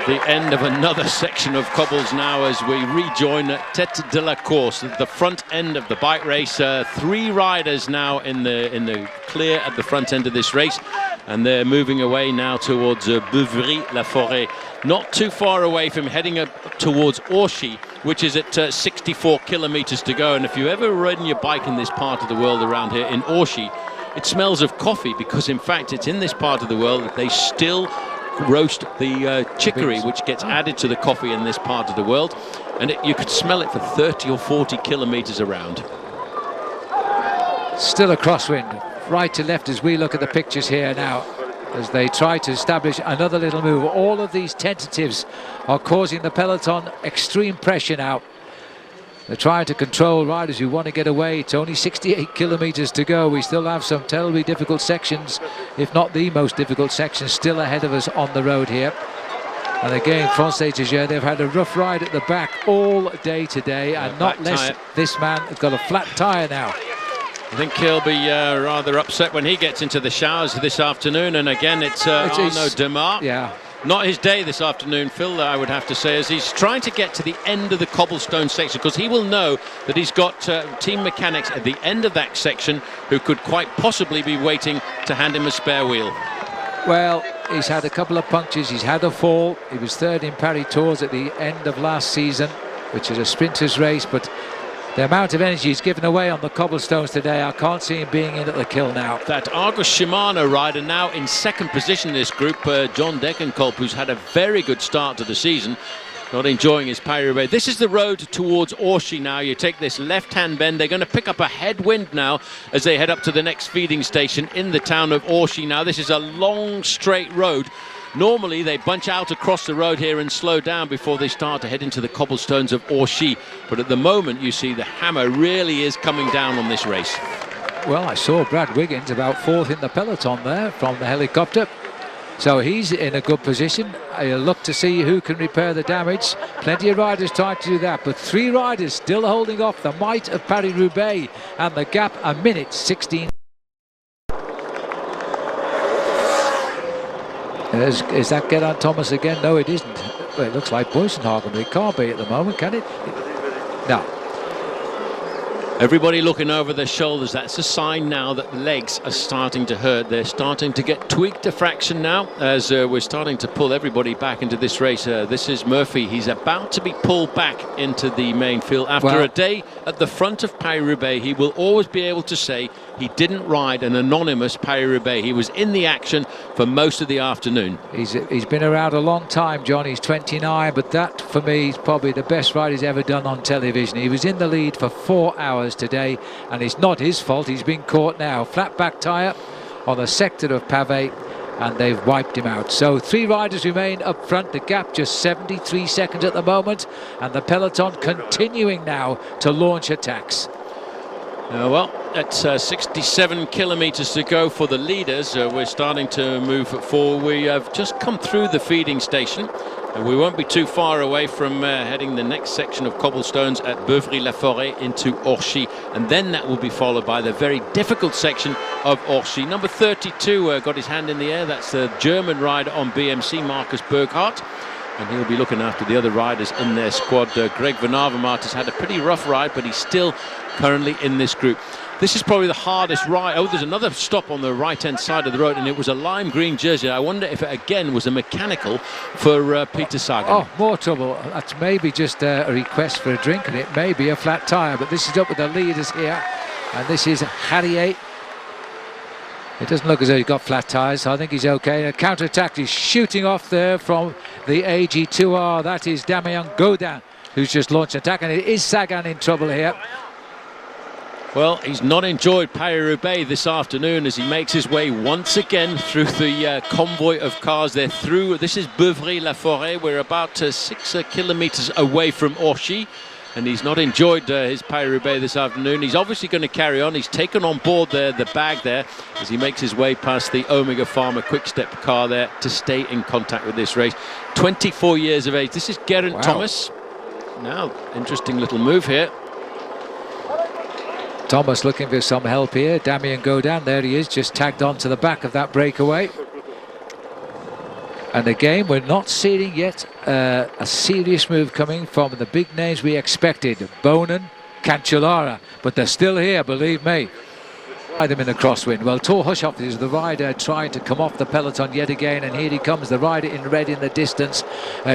the end of another section of cobbles now as we rejoin Tête de la Course, the front end of the bike race. 3 riders now in the clear at the front end of this race, and they're moving away now towards Beuvry-la-Forêt, not too far away from heading up towards Orchy, which is at 64 kilometres to go. And if you've ever ridden your bike in this part of the world around here in Orchy, it smells of coffee, because in fact it's in this part of the world that they still roast the chicory, which gets added to the coffee in this part of the world, and you could smell it for 30 or 40 kilometres around. Still a crosswind, right to left as we look at the pictures here now, as they try to establish another little move. All of these tentatives are causing the peloton extreme pressure now. They're trying to control riders who want to get away. It's only 68 kilometres to go. We still have some terribly difficult sections, if not the most difficult sections, still ahead of us on the road here. And again, Français-Jager, they've had a rough ride at the back all day today, and not less. This man has got a flat tyre now. I think he'll be rather upset when he gets into the showers this afternoon. And again, it's Arnaud Demar. Yeah. Not his day this afternoon, Phil, I would have to say, as he's trying to get to the end of the cobblestone section, because he will know that he's got team mechanics at the end of that section who could quite possibly be waiting to hand him a spare wheel. Well, he's had a couple of punctures, he's had a fall. He was 3rd in Paris Tours at the end of last season, which is a sprinter's race, but the amount of energy he's given away on the cobblestones today, I can't see him being in at the kill now. That Argus Shimano rider now in 2nd position in this group, John Degenkolb, who's had a very good start to the season, not enjoying his Paris-Roubaix. This is the road towards Orchy now. You take this left-hand bend. They're going to pick up a headwind now as they head up to the next feeding station in the town of Orchy. Now, this is a long, straight road. Normally they bunch out across the road here and slow down before they start to head into the cobblestones of Orchy, but at the moment you see the hammer really is coming down on this race. Well, I saw Brad Wiggins about 4th in the peloton there from the helicopter, so he's in a good position. I'll look to see who can repair the damage. Plenty of riders trying to do that, but 3 riders still holding off the might of Paris-Roubaix, and the gap 1:16. Is that Geraint Thomas again? No, it isn't. Well, it looks like Bosenhagen, but it can't be at the moment, can it? No. Everybody looking over their shoulders. That's a sign now that the legs are starting to hurt. They're starting to get tweaked a fraction now as we're starting to pull everybody back into this race. This is Murphy. He's about to be pulled back into the main field. After a day at the front of Paris-Roubaix, he will always be able to say he didn't ride an anonymous Paris-Roubaix. He was in the action for most of the afternoon. He's been around a long time, John. He's 29, but that, for me, is probably the best ride he's ever done on television. He was in the lead for 4 hours today, and it's not his fault. He's been caught now. Flat back tyre on the sector of Pavé, and they've wiped him out. So 3 riders remain up front. The gap just 73 seconds at the moment, and the peloton continuing now to launch attacks. Well, that's 67 kilometres to go for the leaders. We're starting to move forward. We have just come through the feeding station. We won't be too far away from heading the next section of cobblestones at Beuvry-la-Forêt into Orchy, and then that will be followed by the very difficult section of Orchy. Number 32 got his hand in the air. That's the German rider on BMC, Marcus Burghardt, and he'll be looking after the other riders in their squad. Greg van Avermaet has had a pretty rough ride, but he's still currently in this group. This is probably the hardest ride. Oh, there's another stop on the right-hand side of the road, and it was a lime green jersey. I wonder if it again was a mechanical for Peter Sagan. Oh, more trouble. That's maybe just a request for a drink, and it may be a flat tyre, but this is up with the leaders here, and this is Harrier. It doesn't look as though he's got flat tyres, so I think he's okay. A counter-attack is shooting off there from the AG2R. That is Damien Gaudin, who's just launched an attack, and it is Sagan in trouble here. Well, he's not enjoyed Paris-Roubaix this afternoon as he makes his way once again through the convoy of cars. They're through. This is Beuvry-la-Forêt. We're about 6 kilometres away from Orchy, and he's not enjoyed his Paris-Roubaix this afternoon. He's obviously going to carry on. He's taken on board the bag there as he makes his way past the Omega Pharma Quick-Step car there to stay in contact with this race. 24 years of age. This is Geraint Thomas. Now, interesting little move here. Thomas looking for some help here. Damien Gaudin, there he is, just tagged on to the back of that breakaway. And again, we're not seeing yet a serious move coming from the big names we expected. Bonen, Cancellara, but they're still here, believe me. Them in the crosswind. Well, Thor Hushoff is the rider trying to come off the peloton yet again, and here he comes, the rider in red in the distance,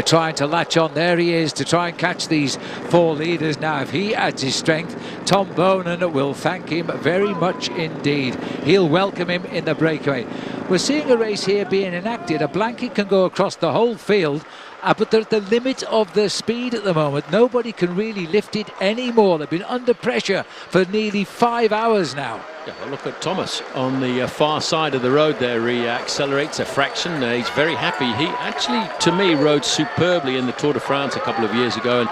trying to latch on. There he is to try and catch these 4 leaders. Now, if he adds his strength, Tom Bonen will thank him very much indeed. He'll welcome him in the breakaway. We're seeing a race here being enacted. A blanket can go across the whole field, but they're at the limit of the speed at the moment. Nobody can really lift it anymore. They've been under pressure for nearly 5 hours now. Yeah, well, look at Thomas on the far side of the road there. He accelerates a fraction. He's very happy. He actually, to me, rode superbly in the Tour de France a couple of years ago. And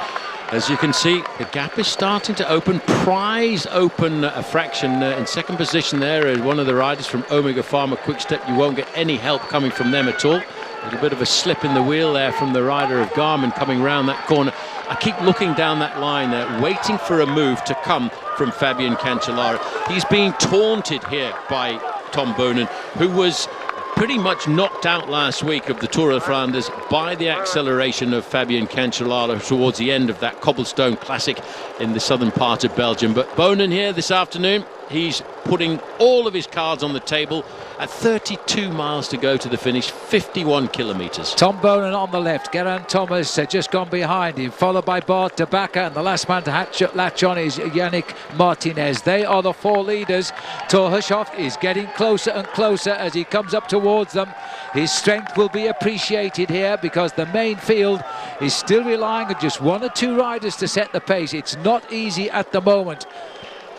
as you can see, the gap is starting to open. Prize open a fraction. In second position there is one of the riders from Omega Pharma Quick-Step. You won't get any help coming from them at all. A little bit of a slip in the wheel there from the rider of Garmin coming round that corner. I keep looking down that line there, waiting for a move to come from Fabian Cancellara. He's being taunted here by Tom Bonen, who was pretty much knocked out last week of the Tour of Flanders by the acceleration of Fabian Cancellara towards the end of that cobblestone classic in the southern part of Belgium. But Bonen here this afternoon, he's putting all of his cards on the table at 32 miles to go to the finish, 51 kilometres. Tom Bonen on the left, Geraint Thomas just gone behind him, followed by Bart de Backer, and the last man to latch on is Yannick Martinez. They are the 4 leaders. Thor Hushoff is getting closer and closer as he comes up towards them. His strength will be appreciated here because the main field is still relying on just 1 or 2 riders to set the pace. It's not easy at the moment.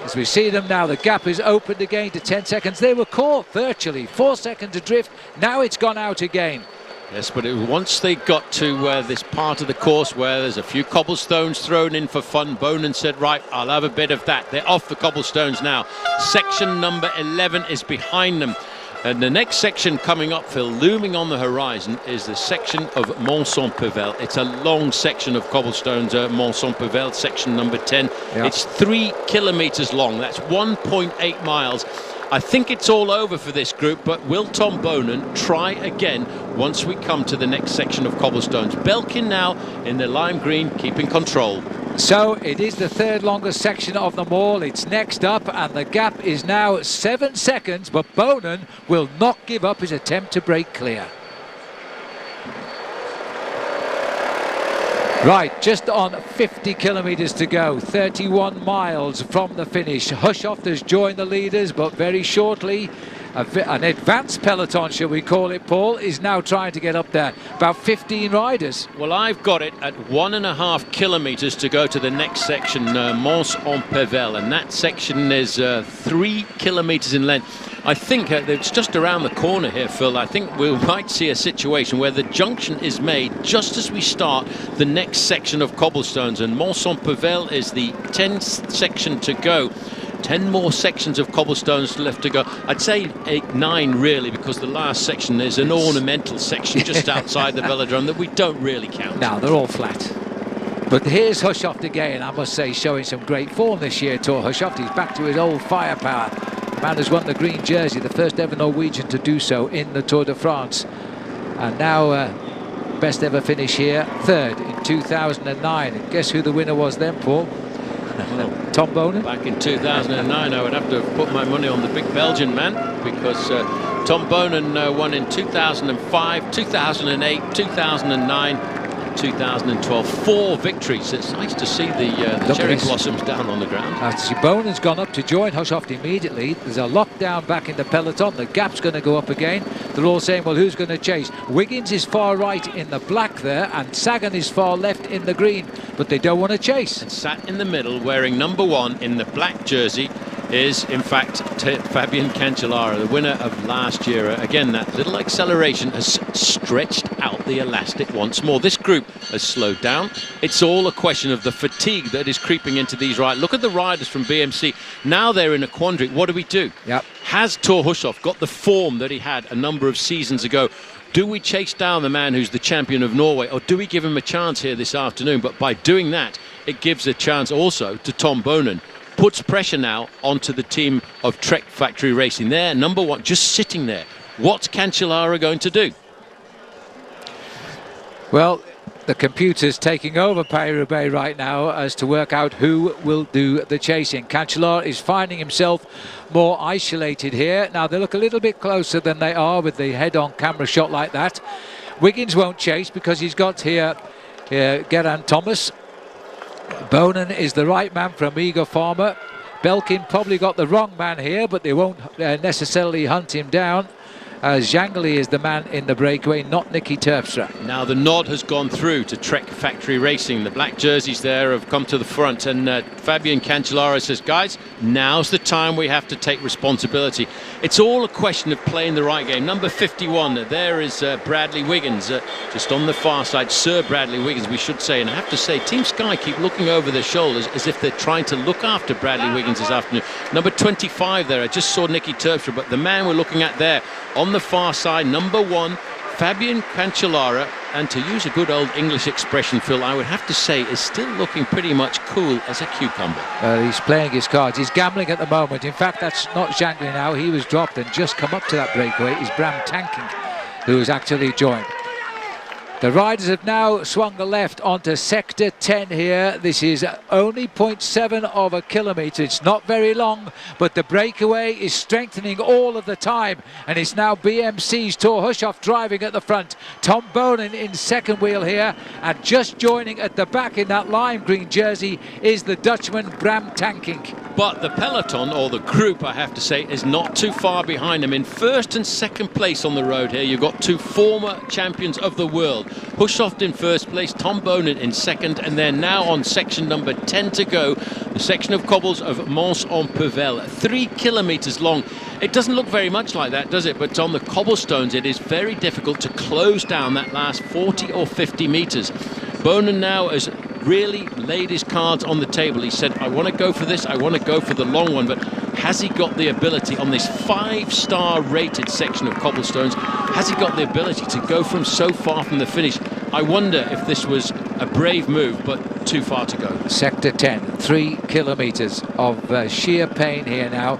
As we see them now, the gap is opened again to 10 seconds. They were caught virtually 4 seconds adrift. Now it's gone out again. Yes, but once they got to this part of the course where there's a few cobblestones thrown in for fun, Bonen said, right, I'll have a bit of that. They're off the cobblestones now. Section number 11 is behind them. And the next section coming up, Phil, looming on the horizon, is the section of Mont-Saint-Pével. It's a long section of cobblestones, Mont-Saint-Pével, section number 10. Yeah. It's 3 kilometres long. That's 1.8 miles. I think it's all over for this group, but will Tom Bonen try again once we come to the next section of cobblestones? Belkin now in the lime green, keeping control. So it is the third longest section of them all. It's next up, and the gap is now 7 seconds, but Bonan will not give up his attempt to break clear. Right, just on 50 kilometres to go, 31 miles from the finish. Hushoft has joined the leaders, but very shortly an advanced peloton, shall we call it, Paul, is now trying to get up there. About 15 riders. Well, I've got it at 1.5 kilometres to go to the next section, Mons-en-Pévèle, and that section is 3 kilometres in length. I think it's just around the corner here, Phil. I think we might see a situation where the junction is made just as we start the next section of cobblestones, and Mons-en-Pévèle is the 10th section to go. 10 more sections of cobblestones left to go. I'd say 8, 9 really, because the last section is an ornamental section just outside the velodrome that we don't really count. No, they're all flat. But here's Hushoft again, I must say, showing some great form this year, Thor Hushoft. He's back to his old firepower. The man has won the green jersey, the first ever Norwegian to do so in the Tour de France. And now, best ever finish here, third in 2009. And guess who the winner was then, Paul? Tom Bonan. Back in 2009, I would have to put my money on the big Belgian man, because Tom Bonan won in 2005, 2008, 2009, 2012. 4 victories. It's nice to see the cherry blossoms down on the ground. Bonan's gone up to join Hushoft immediately. There's a lockdown back in the peloton. The gap's going to go up again. They're all saying, well, who's going to chase? Wiggins is far right in the black there, and Sagan is far left in the green, but they don't want to chase. And sat in the middle, wearing number 1 in the black jersey, is in fact Fabian Cancellara, the winner of last year. Again, that little acceleration has stretched out the elastic once more. This group has slowed down. It's all a question of the fatigue that is creeping into these riders. Look at the riders from BMC. Now they're in a quandary. What do we do? Yep. Has Thor Hushoft got the form that he had a number of seasons ago? Do we chase down the man who's the champion of Norway, or do we give him a chance here this afternoon? But by doing that, it gives a chance also to Tom Bonan. Puts pressure now onto the team of Trek Factory Racing. They're number 1, just sitting there. What's Cancellara going to do? Well, the computer's taking over Paris-Roubaix right now as to work out who will do the chasing. Cancellara is finding himself more isolated here. Now, they look a little bit closer than they are with the head-on camera shot like that. Wiggins won't chase because he's got here Geraint Thomas. Bonan is the right man from Igor Farmer. Belkin probably got the wrong man here, but they won't necessarily hunt him down. Zhangli is the man in the breakaway, not Nicky Terpstra. Now the nod has gone through to Trek Factory Racing. The black jerseys there have come to the front, and Fabian Cancellara says, guys, now's the time we have to take responsibility. It's all a question of playing the right game. Number 51, there is Bradley Wiggins, just on the far side, Sir Bradley Wiggins, we should say. And I have to say, Team Sky keep looking over their shoulders as if they're trying to look after Bradley Wiggins this afternoon. Number 25 there, I just saw Nicky Terpstra, but the man we're looking at there on the far side, number 1, Fabian Cancellara, and to use a good old English expression, Phil, I would have to say is still looking pretty much cool as a cucumber. He's playing his cards. He's gambling at the moment. In fact, that's not Zhangli now. He was dropped and just come up to that breakaway. It's Bram Tankink who has actually joined. The riders have now swung the left onto sector 10 here. This is only 0.7 of a kilometre. It's not very long, but the breakaway is strengthening all of the time. And it's now BMC's Thor Hushoft driving at the front. Tom Bonan in second wheel here. And just joining at the back in that lime green jersey is the Dutchman Bram Tankink. But the peloton, or the group, I have to say, is not too far behind them. In first and second place on the road here, you've got 2 former champions of the world. Hushoft in first place, Tom Bonan in second, and they're now on section number 10 to go. The section of cobbles of Mons-en-Pévèle, 3 kilometres long. It doesn't look very much like that, does it? But on the cobblestones, it is very difficult to close down that last 40 or 50 metres. Bonan now has really laid his cards on the table. He said, I want to go for this, I want to go for the long one, but has he got the ability on this 5-star rated section of cobblestones, has he got the ability to go from so far from the finish? I wonder if this was a brave move, but too far to go. Sector 10, 3 kilometres of sheer pain here now.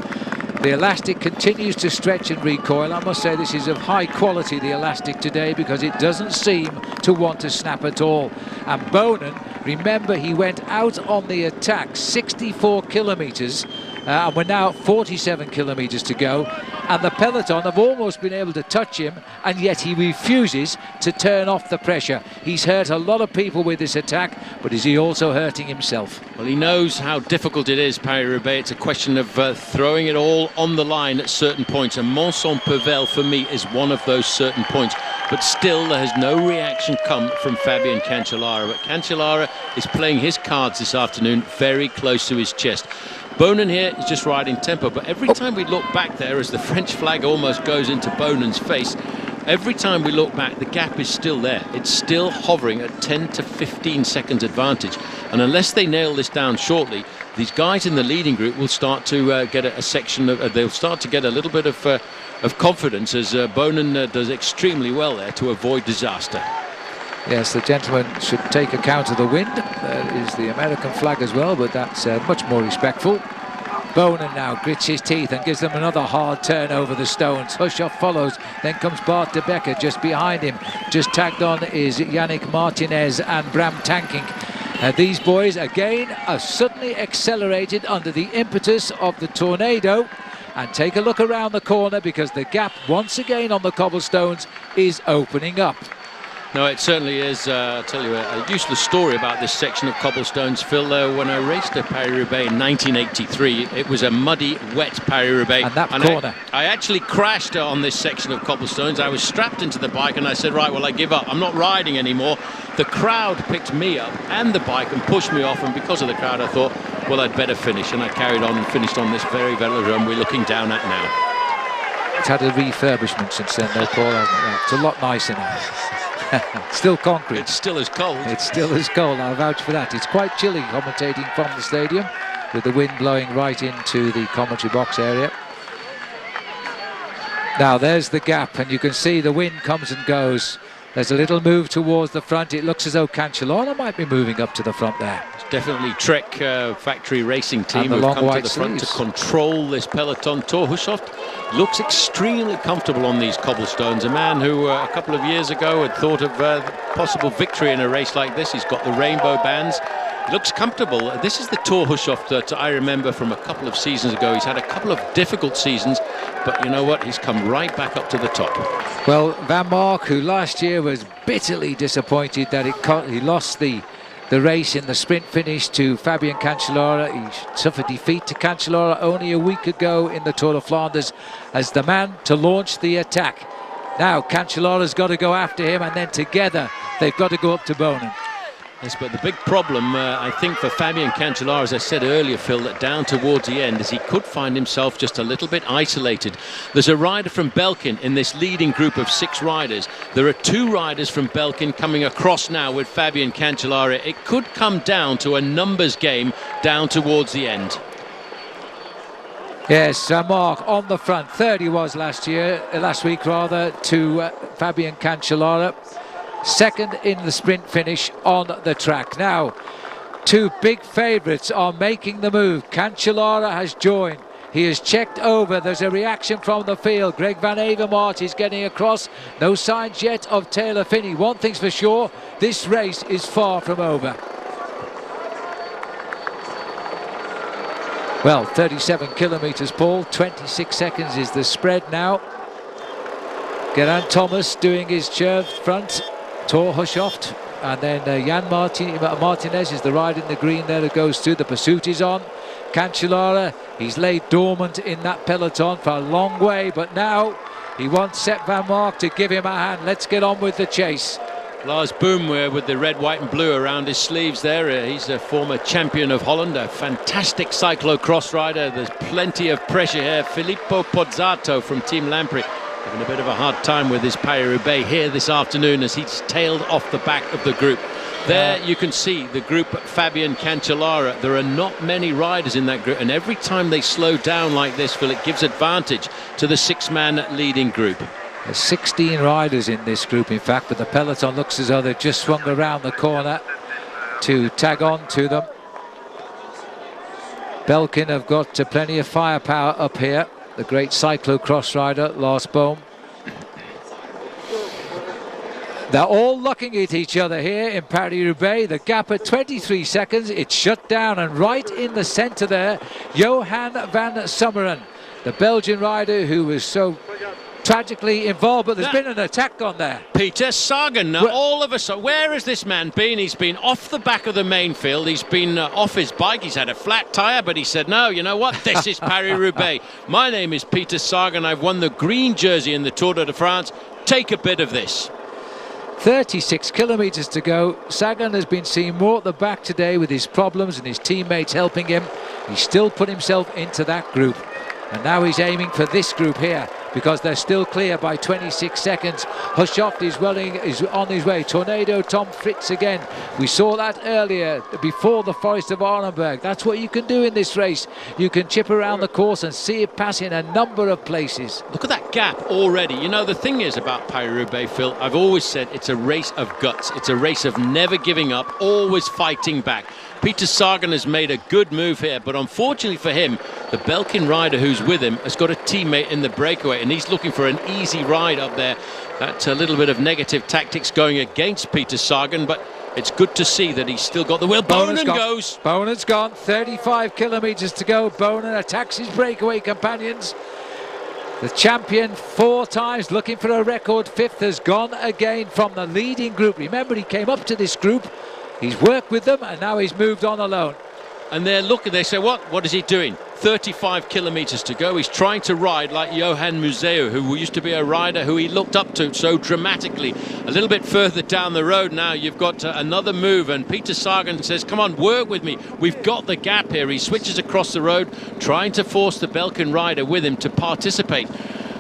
The elastic continues to stretch and recoil. I must say this is of high quality, the elastic today, because it doesn't seem to want to snap at all. And Bonin, remember, he went out on the attack 64 kilometres, and we're now at 47 kilometres to go, and the peloton have almost been able to touch him, and yet he refuses to turn off the pressure. He's hurt a lot of people with this attack, but is he also hurting himself? Well, he knows how difficult it is, Paris-Roubaix. It's a question of throwing it all on the line at certain points, and Mont-Saint-Pével for me is one of those certain points. But still, there has no reaction come from Fabian Cancellara. But Cancellara is playing his cards this afternoon very close to his chest. Bonin here is just riding tempo, but every time we look back there, as the French flag almost goes into Bonin's face, every time we look back, the gap is still there. It's still hovering at 10 to 15 seconds advantage. And unless they nail this down shortly, these guys in the leading group will start to get a section of, they'll start to get a little bit of confidence, as Bonin does extremely well there to avoid disaster. Yes, the gentleman should take account of the wind. There is the American flag as well, but that's much more respectful. Bonin now grits his teeth and gives them another hard turn over the stones. Hushoff follows, then comes Bart de Becker just behind him. Just tagged on is Yannick Martinez and Bram Tankink. These boys again are suddenly accelerated under the impetus of the tornado. And take a look around the corner, because the gap once again on the cobblestones is opening up. No, it certainly is. I'll tell you a useless story about this section of cobblestones, Phil. When I raced at Paris-Roubaix in 1983, it was a muddy, wet Paris-Roubaix. And that corner. I actually crashed on this section of cobblestones. I was strapped into the bike and I said, right, well, I give up. I'm not riding anymore. The crowd picked me up and the bike and pushed me off. And because of the crowd, I thought, well, I'd better finish. And I carried on and finished on this very velodrome we're looking down at now. It's had a refurbishment since then, though, Paul. It's a lot nicer now. Still concrete. It's still as cold. It's still as cold, I'll vouch for that. It's quite chilly commentating from the stadium, with the wind blowing right into the commentary box area. Now there's the gap, and you can see the wind comes and goes. There's a little move towards the front. It looks as though Cancellara might be moving up to the front there. It's definitely Trek factory racing team who've come to the sleeves. front to control this peloton. Thor Hushoff looks extremely comfortable on these cobblestones. A man who a couple of years ago had thought of possible victory in a race like this. He's got the rainbow bands. He looks comfortable. This is the Thor Hushoff that I remember from a couple of seasons ago. He's had a couple of difficult seasons, but you know what? He's come right back up to the top. Well, Van Mark, who last year was bitterly disappointed that he lost the race in the sprint finish to Fabian Cancellara. He suffered defeat to Cancellara only a week ago in the Tour of Flanders, as the man to launch the attack. Now Cancellara's got to go after him, and then together they've got to go up to Bonin. Yes, but the big problem, I think, for Fabian Cancellara, as I said earlier, Phil, that down towards the end, is he could find himself just a little bit isolated. There's a rider from Belkin in this leading group of 6 riders. There are 2 riders from Belkin coming across now with Fabian Cancellara. It could come down to a numbers game down towards the end. Yes, Mark on the front. 30 was last week to Fabian Cancellara. Second in the sprint finish on the track. Now, 2 big favourites are making the move. Cancellara has joined. He is checked over. There's a reaction from the field. Greg van Avermaet is getting across. No signs yet of Taylor Phinney. One thing's for sure, this race is far from over. Well, 37 kilometres, Paul. 26 seconds is the spread now. Geraint Thomas doing his curved front. Thor Hushoff, and then Jan Martinez is the rider in the green there that goes through. The pursuit is on. Cancellara, he's laid dormant in that peloton for a long way, but now he wants Sepp van Mark to give him a hand. Let's get on with the chase. Lars Boom with the red, white and blue around his sleeves there. He's a former champion of Holland, a fantastic cyclo-cross rider. There's plenty of pressure here. Filippo Pozzato from Team Lamprey having a bit of a hard time with his Paris-Roubaix here this afternoon, as he's tailed off the back of the group. There you can see the group Fabian Cancellara. There are not many riders in that group, and every time they slow down like this, Phil, it gives advantage to the 6-man leading group. There's 16 riders in this group, in fact, but the peloton looks as though they've just swung around the corner to tag on to them. Belkin have got plenty of firepower up here. the great cyclocross rider, Lars Bohm. They're all looking at each other here in Paris-Roubaix. The gap at 23 seconds. It's shut down, and right in the centre there, Johan van Summeren, the Belgian rider who was so tragically involved, but there's been an attack on there. Peter Sagan, now all of a sudden, where has this man been? He's been off the back of the main field, he's been off his bike, he's had a flat tyre, but he said, no, you know what, this is Paris-Roubaix. My name is Peter Sagan, I've won the green jersey in the Tour de France, take a bit of this. 36 kilometres to go. Sagan has been seen more at the back today with his problems and his teammates helping him. He's still put himself into that group, and now he's aiming for this group here, because they're still clear by 26 seconds. Hushoft is on his way. Tornado Tom Fritz again. We saw that earlier before the Forest of Ironberg. That's what you can do in this race. You can chip around the course and see it pass in a number of places. Look at that gap already. You know, the thing is about Paris-Roubaix, Phil, I've always said it's a race of guts. It's a race of never giving up, always fighting back. Peter Sagan has made a good move here, but unfortunately for him, the Belkin rider who's with him has got a teammate in the breakaway, and he's looking for an easy ride up there. That's a little bit of negative tactics going against Peter Sagan, but it's good to see that he's still got the wheel. Bohnen goes. Bohnen's gone. 35 kilometres to go. Bohnen attacks his breakaway companions. The champion 4 times, looking for a record 5th, has gone again from the leading group. Remember, he came up to this group. He's worked with them, and now he's moved on alone. And they're looking, they say, what is he doing? 35 kilometres to go. He's trying to ride like Johan Museu, who used to be a rider who he looked up to so dramatically. A little bit further down the road now, you've got another move, and Peter Sagan says, come on, work with me. We've got the gap here. He switches across the road, trying to force the Belkin rider with him to participate.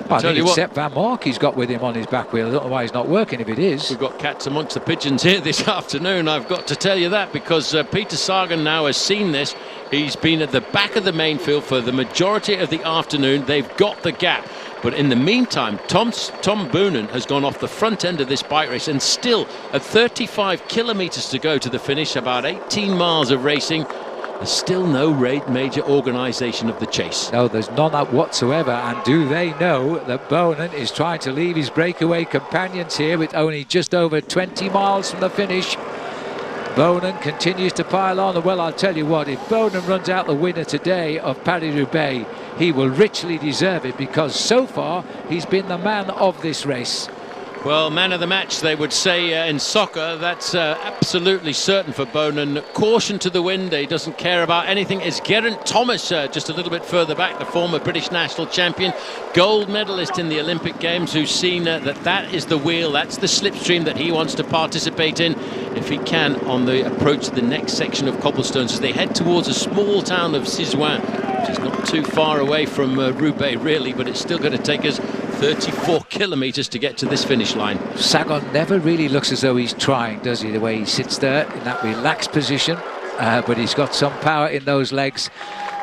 I think it's Sepp Van Mark he's got with him on his back wheel. I don't know why he's not working if it is. We've got cats amongst the pigeons here this afternoon, I've got to tell you that, because Peter Sagan now has seen this. He's been at the back of the main field for the majority of the afternoon. They've got the gap. But in the meantime, Tom Bohnen has gone off the front end of this bike race, and still at 35 kilometres to go to the finish, about 18 miles of racing, there's still no major organisation of the chase. No, there's none whatsoever. And do they know that Bohnen is trying to leave his breakaway companions here with only just over 20 miles from the finish? Bohnen continues to pile on. Well, I'll tell you what, if Bohnen runs out the winner today of Paris-Roubaix, he will richly deserve it, because so far he's been the man of this race. Well, man of the match, they would say in soccer. That's absolutely certain for Bohnen. Caution to the wind. He doesn't care about anything. It's Geraint Thomas just a little bit further back, the former British national champion, gold medalist in the Olympic Games, who's seen that is the wheel, that's the slipstream that he wants to participate in, if he can, on the approach to the next section of cobblestones as they head towards a small town of Sizouin, which is not too far away from Roubaix, really, but it's still going to take us 34 kilometres to get to this finish line. Sagan never really looks as though he's trying, does he, the way he sits there in that relaxed position, but he's got some power in those legs.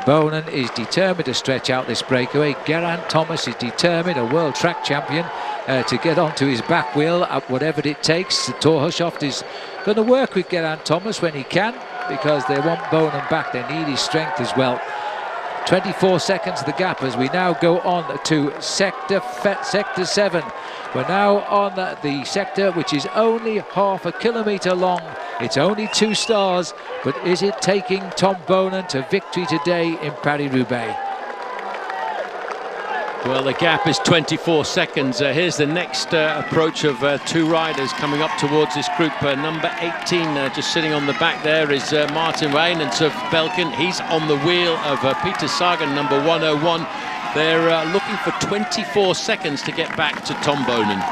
Bohnen is determined to stretch out this breakaway. Geraint Thomas is determined, a world track champion, to get onto his back wheel at whatever it takes. Thor Hushoft is going to work with Geraint Thomas when he can, because they want Bohnen back. They need his strength as well. 24 seconds the gap as we now go on to sector 7. We're now on the sector which is only half a kilometre long. It's only 2 stars, but is it taking Tom Bohnen to victory today in Paris-Roubaix? Well, the gap is 24 seconds. Here's the next approach of 2 riders coming up towards this group. Number 18, just sitting on the back there, is Martin Wijnands of Belkin. He's on the wheel of Peter Sagan, number 101. They're looking for 24 seconds to get back to Tom Bohnen.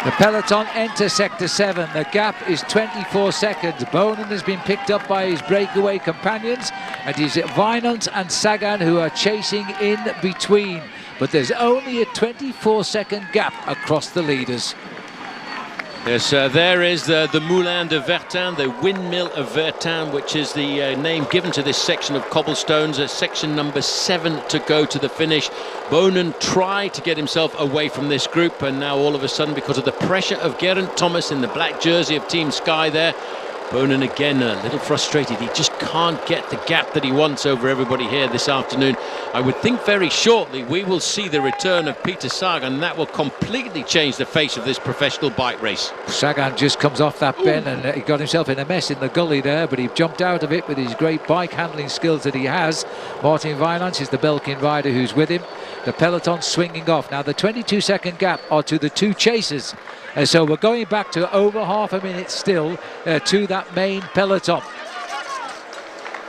The peloton enter sector 7. The gap is 24 seconds. Bohnen has been picked up by his breakaway companions, and it's Wijnands and Sagan who are chasing in between. But there's only a 24-second gap across the leaders. Yes, there is the Moulin de Vertin, the windmill of Vertin, which is the name given to this section of cobblestones. Section number 7 to go to the finish. Bohnen tried to get himself away from this group, and now all of a sudden, because of the pressure of Geraint Thomas in the black jersey of Team Sky there, Bonin again a little frustrated. He just can't get the gap that he wants over everybody here this afternoon. I would think very shortly we will see the return of Peter Sagan, and that will completely change the face of this professional bike race. Sagan just comes off that bend, and he got himself in a mess in the gully there, but he jumped out of it with his great bike handling skills that he has. Martin Weinlands is the Belkin rider who's with him. The peloton swinging off. Now the 22-second gap are to the two chasers. So we're going back to over half a minute still to that main peloton.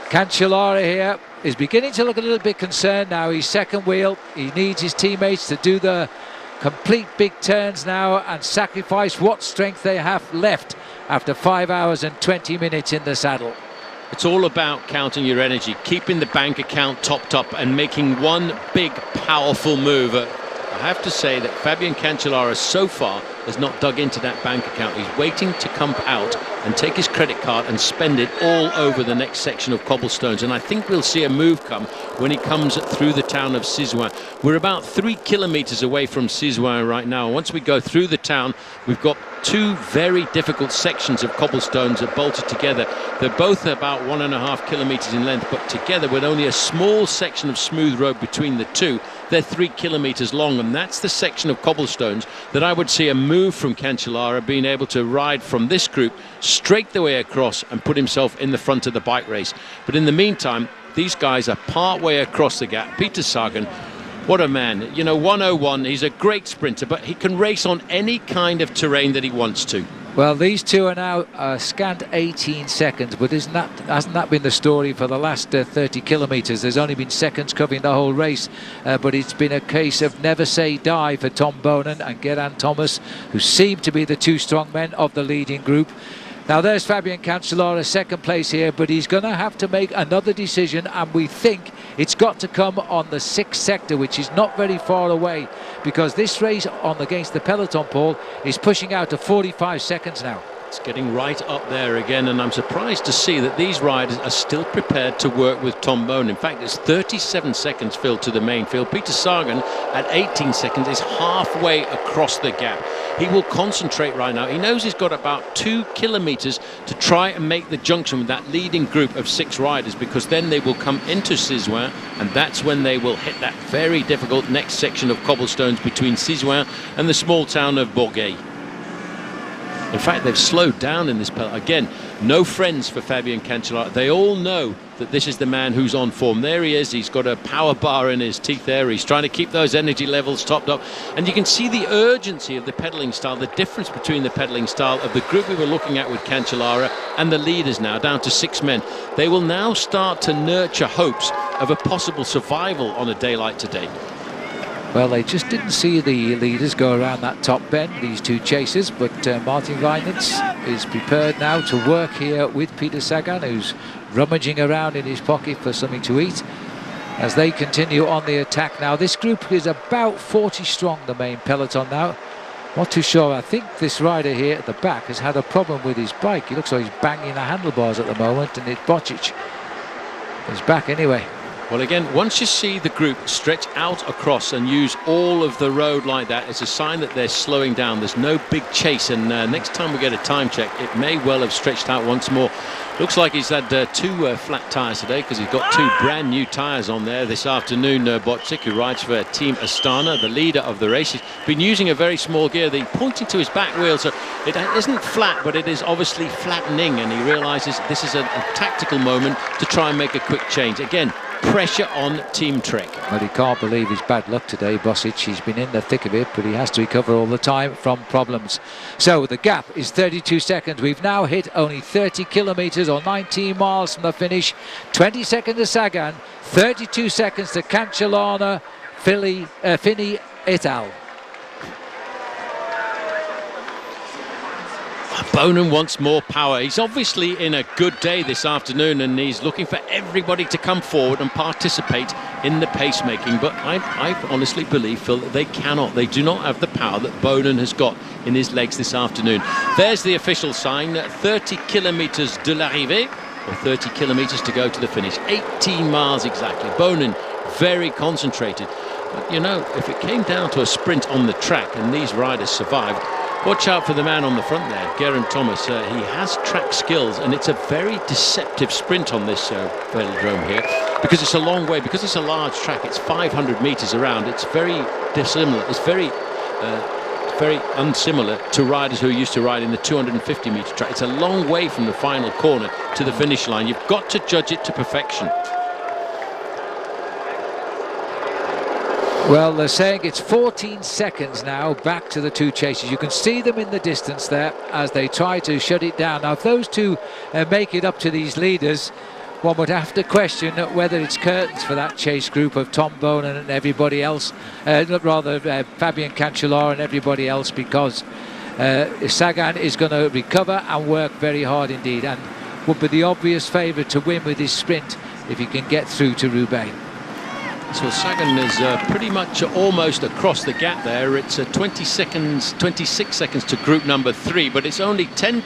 Cancellara here is beginning to look a little bit concerned now. He's second wheel. He needs his teammates to do the complete big turns now and sacrifice what strength they have left after 5 hours and 20 minutes in the saddle. It's all about counting your energy, keeping the bank account topped up and making one big powerful move. I have to say that Fabian Cancellara so far has not dug into that bank account. He's waiting to come out and take his credit card and spend it all over the next section of cobblestones. And I think we'll see a move come when he comes through the town of Sizouin. We're about 3 kilometers away from Sizouin right now. Once we go through the town, we've got two very difficult sections of cobblestones that bolted together. They're both about 1.5 kilometers in length, but together with only a small section of smooth road between the two, they're 3 kilometers long, and that's the section of cobblestones that I would see a move from Cancellara, being able to ride from this group straight the way across and put himself in the front of the bike race. But in the meantime, these guys are part way across the gap. Peter Sagan, what a man. You know, 101, he's a great sprinter, but he can race on any kind of terrain that he wants to. Well, these two are now scant 18 seconds, but hasn't that been the story for the last 30 kilometres? There's only been seconds covering the whole race, but it's been a case of never say die for Tom Bonin and Geraint Thomas, who seem to be the two strong men of the leading group. Now there's Fabian Cancellara, second place here, but he's going to have to make another decision, and we think it's got to come on the 6th sector, which is not very far away, because this race on against the peloton, Paul, is pushing out to 45 seconds now. It's getting right up there again, and I'm surprised to see that these riders are still prepared to work with Tom Bonin. In fact, it's 37 seconds, Phil, to the main field. Peter Sagan at 18 seconds is halfway across the gap. He will concentrate right now. He knows he's got about 2 kilometers to try and make the junction with that leading group of 6 riders, because then they will come into Sizouin, and that's when they will hit that very difficult next section of cobblestones between Sizouin and the small town of Boucher. In fact, they've slowed down in this peloton. Again, no friends for Fabian Cancellara. They all know that this is the man who's on form. There he is. He's got a power bar in his teeth there. He's trying to keep those energy levels topped up. And you can see the urgency of the pedaling style, the difference between the pedaling style of the group we were looking at with Cancellara and the leaders now, down to 6 men. They will now start to nurture hopes of a possible survival on a day like today. Well, they just didn't see the leaders go around that top bend, these two chasers, but Martin Weinlands is prepared now to work here with Peter Sagan, who's rummaging around in his pocket for something to eat as they continue on the attack. Now, this group is about 40 strong, the main peloton now. Not too sure. I think this rider here at the back has had a problem with his bike. He looks like he's banging the handlebars at the moment, and it's Boucher. He's back anyway. Well, again, once you see the group stretch out across and use all of the road like that, it's a sign that they're slowing down. There's no big chase, and next time we get a time check, it may well have stretched out once more. Looks like he's had 2 flat tyres today, because he's got 2 brand new tyres on there this afternoon. Boucher, who rides for Team Astana, the leader of the race, he's been using a very small gear. They're pointing to his back wheel, so it isn't flat, but it is obviously flattening, and he realises this is a tactical moment to try and make a quick change. Again, pressure on Team Trek. Well, he can't believe his bad luck today, Boucher. He's been in the thick of it, but he has to recover all the time from problems. So the gap is 32 seconds. We've now hit only 30 kilometres or 19 miles from the finish. 20 seconds to Sagan, 32 seconds to Cancellara, Finney et al. Bonin wants more power. He's obviously in a good day this afternoon, and he's looking for everybody to come forward and participate in the pacemaking. But I honestly believe, Phil, that they cannot. They do not have the power that Bonin has got in his legs this afternoon. There's the official sign, 30 kilometres de l'arrivée, or 30 kilometres to go to the finish. 18 miles exactly. Bonin very concentrated. But, you know, if it came down to a sprint on the track and these riders survived, Watch out for the man on the front there, Geraint Thomas. He has track skills, and it's a very deceptive sprint on this velodrome here, because it's a long way, because it's a large track. It's 500 meters around. It's very dissimilar. It's very unsimilar to riders who are used to riding the 250 meter track. It's a long way from the final corner to the finish line. You've got to judge it to perfection. Well, they're saying it's 14 seconds now back to the two chasers. You can see them in the distance there as they try to shut it down. Now, if those two make it up to these leaders, one would have to question whether it's curtains for that chase group of Tom Boonen and everybody else, Fabian Cancellara and everybody else, because Sagan is going to recover and work very hard indeed, and would be the obvious favourite to win with his sprint if he can get through to Roubaix. So Sagan is pretty much almost across the gap there. It's 26 seconds to group number 3, but it's only 10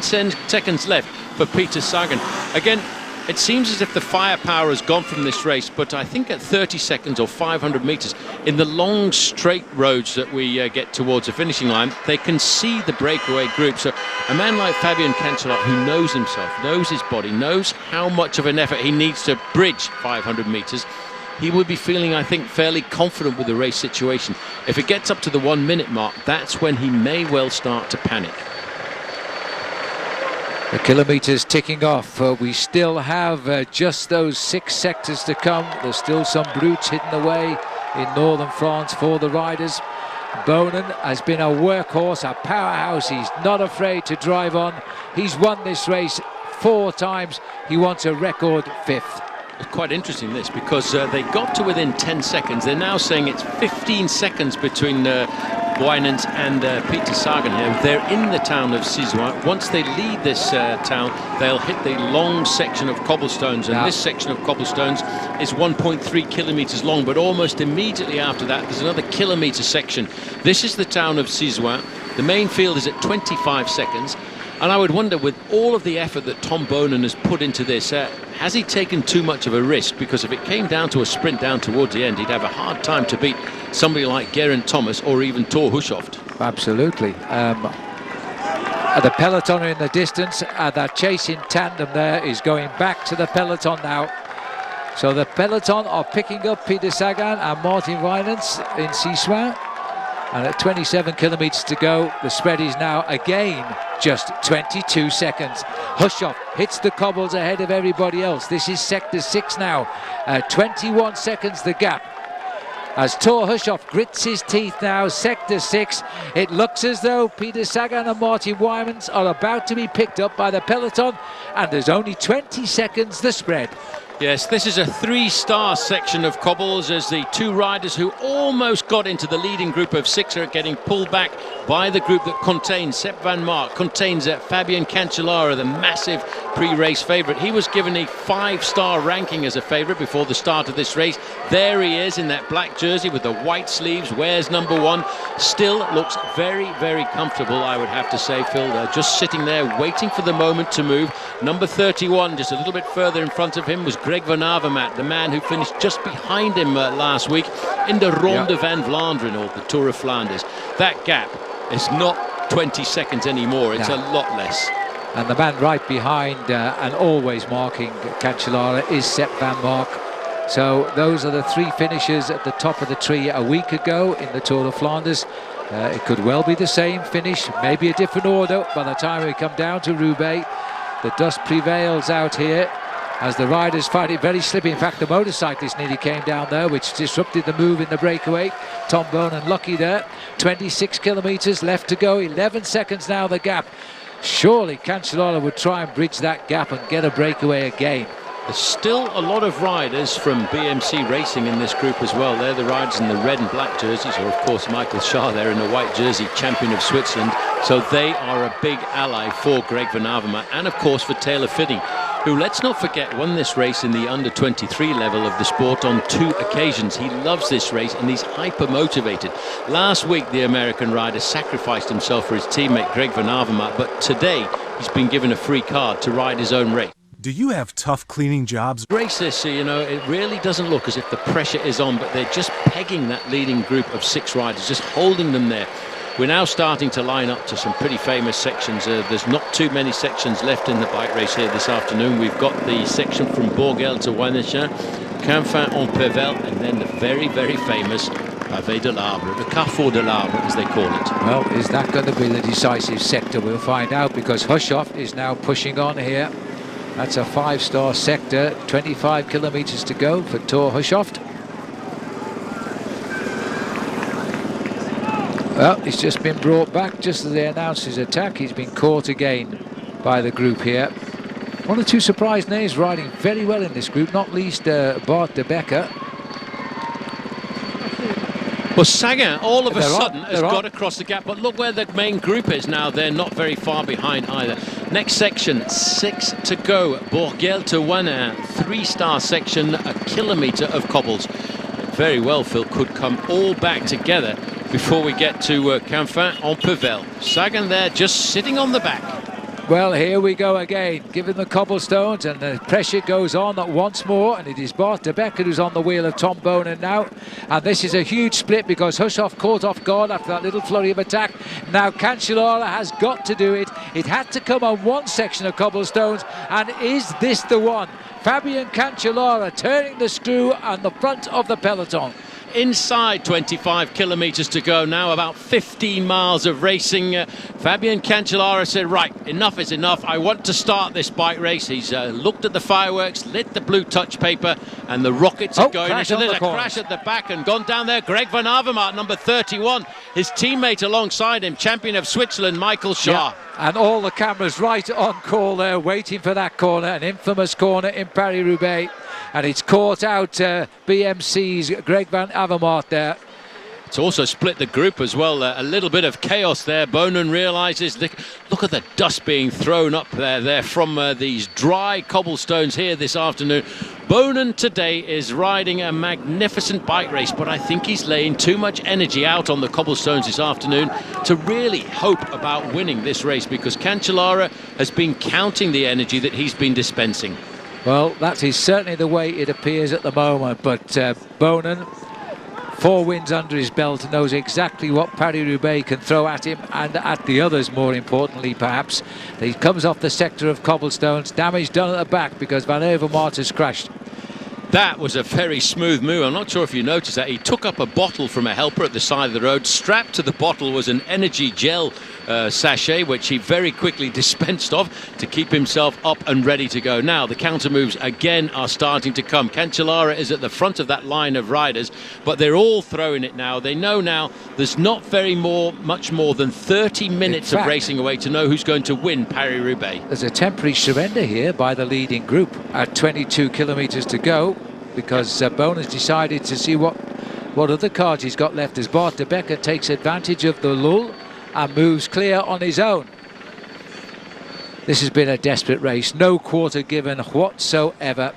seconds left for Peter Sagan. Again, it seems as if the firepower has gone from this race, but I think at 30 seconds or 500 meters, in the long straight roads that we get towards the finishing line, they can see the breakaway group. So a man like Fabian Cancellara, who knows himself, knows his body, knows how much of an effort he needs to bridge 500 meters, he would be feeling, I think, fairly confident with the race situation. If it gets up to the 1 minute mark, that's when he may well start to panic. The kilometres ticking off. We still have just those 6 sectors to come. There's still some brutes hidden away in northern France for the riders. Boonen has been a workhorse, a powerhouse. He's not afraid to drive on. He's won this race 4 times. He wants a record 5th. It's quite interesting this, because they got to within 10 seconds. They're now saying it's 15 seconds between Wijnands and Peter Sagan here. They're in the town of Sizouin. Once they leave this town, they'll hit the long section of cobblestones, and this section of cobblestones is 1.3 kilometers long, but almost immediately after that there's another kilometer section. This is the town of Sizouin. The main field is at 25 seconds. And I would wonder, with all of the effort that Tom Boonen has put into this, has he taken too much of a risk? Because if it came down to a sprint down towards the end, he'd have a hard time to beat somebody like Geraint Thomas or even Thor Hushovd. Absolutely. The peloton are in the distance. That chase in tandem there is going back to the peloton now. So the peloton are picking up Peter Sagan and Martin Wijnands in Sizouin. And at 27 kilometres to go, the spread is now again just 22 seconds. Hushovd hits the cobbles ahead of everybody else. This is sector 6 now. 21 seconds the gap. As Thor Hushovd grits his teeth now, sector 6. It looks as though Peter Sagan and Martin Wijnands are about to be picked up by the peloton, and there's only 20 seconds the spread. Yes, this is a 3-star section of cobbles, as the 2 riders who almost got into the leading group of 6 are getting pulled back by the group that contains Sepp van Mark, contains Fabian Cancellara, the massive pre-race favourite. He was given a 5-star ranking as a favourite before the start of this race. There he is in that black jersey with the white sleeves, wears number 1. Still looks very, very comfortable, I would have to say, Phil. Just sitting there waiting for the moment to move. Number 31, just a little bit further in front of him, was Greg van Avermaet, the man who finished just behind him last week in the Ronde van Vlaanderen, or the Tour of Flanders. That gap is not 20 seconds anymore, it's a lot less. And the man right behind and always marking Cancellara is Sepp van Mark. So those are the 3 finishers at the top of the tree a week ago in the Tour of Flanders. It could well be the same finish, maybe a different order by the time we come down to Roubaix. The dust prevails out here as the riders find it very slippy. In fact, the motorcyclist nearly came down there, which disrupted the move in the breakaway. Tom Boonen lucky there. 26 kilometres left to go, 11 seconds now the gap. Surely Cancellara would try and bridge that gap and get a breakaway again. There's still a lot of riders from BMC Racing in this group as well. They're the riders in the red and black jerseys, or of course Michael Schär there in the white jersey, champion of Switzerland. So they are a big ally for Greg van Avermaet, and of course for Taylor Phinney, who, let's not forget, won this race in the under-23 level of the sport on 2 occasions. He loves this race and he's hyper-motivated. Last week, the American rider sacrificed himself for his teammate Greg van Avermaet, but today he's been given a free card to ride his own race. Do you have tough cleaning jobs? Race this, you know, it really doesn't look as if the pressure is on, but they're just pegging that leading group of 6 riders, just holding them there. we're now starting to line up to some pretty famous sections. There's not too many sections left in the bike race here this afternoon. We've got the section from Bourgel to Wanechin, Quinfin-en-Pévèle, and then the very, very famous Pavé de l'Arbre, the Carrefour de l'Arbre, as they call it. Well, is that going to be the decisive sector? We'll find out, because Hushoff is now pushing on here. That's a 5-star sector, 25 kilometers to go for Thor Hushoff. Well, he's just been brought back just as they announced his attack. He's been caught again by the group here. One or two surprise names riding very well in this group, not least Bart de Becker. Well, Sagan all of a sudden has got across the gap, but look where the main group is now. They're not very far behind either. Next section, 6 to go. Bourgel to Wanner, 3-star section, a kilometre of cobbles. Very well, Phil, could come all back together before we get to Quinfin-en-Pévèle. Sagan there just sitting on the back. Well, here we go again, given the cobblestones, and the pressure goes on once more, and it is Bart de Becker who's on the wheel of Tom Bonen now. And this is a huge split, because Hushoff caught off guard after that little flurry of attack. Now Cancellara has got to do it. It had to come on one section of cobblestones, and is this the one? Fabian Cancellara turning the screw on the front of the peloton. Inside 25 kilometres to go now, about 15 miles of racing. Fabian Cancellara said, right, enough is enough. I want to start this bike race. He's looked at the fireworks, lit the blue touch paper, and the rockets are going. There's a crash at the back and gone down there. Greg van Avermaet, number 31, his teammate alongside him, champion of Switzerland, Michael Schaar. Yeah. And all the cameras right on call there, waiting for that corner, an infamous corner in Paris-Roubaix. And it's caught out BMC's Greg van Avermaet there. It's also split the group as well. A little bit of chaos there. Bonen realises, look at the dust being thrown up there from these dry cobblestones here this afternoon. Bonen today is riding a magnificent bike race, but I think he's laying too much energy out on the cobblestones this afternoon to really hope about winning this race, because Cancellara has been counting the energy that he's been dispensing. Well, that is certainly the way it appears at the moment, but Bonen, 4 wins under his belt, knows exactly what Paris-Roubaix can throw at him and at the others, more importantly perhaps. He comes off the sector of cobblestones, damage done at the back because Van Avermaet has crashed. That was a very smooth move. I'm not sure if you noticed that. He took up a bottle from a helper at the side of the road. Strapped to the bottle was an energy gel sachet, which he very quickly dispensed of to keep himself up and ready to go. Now, the counter moves again are starting to come. Cancellara is at the front of that line of riders, but they're all throwing it now. They know now there's not much more than 30 minutes of racing away to know who's going to win Paris-Roubaix. There's a temporary surrender here by the leading group at 22 kilometres to go, because Bonen's decided to see what other cards he's got left, as Bart de Becker takes advantage of the lull and moves clear on his own. This has been a desperate race, no quarter given whatsoever.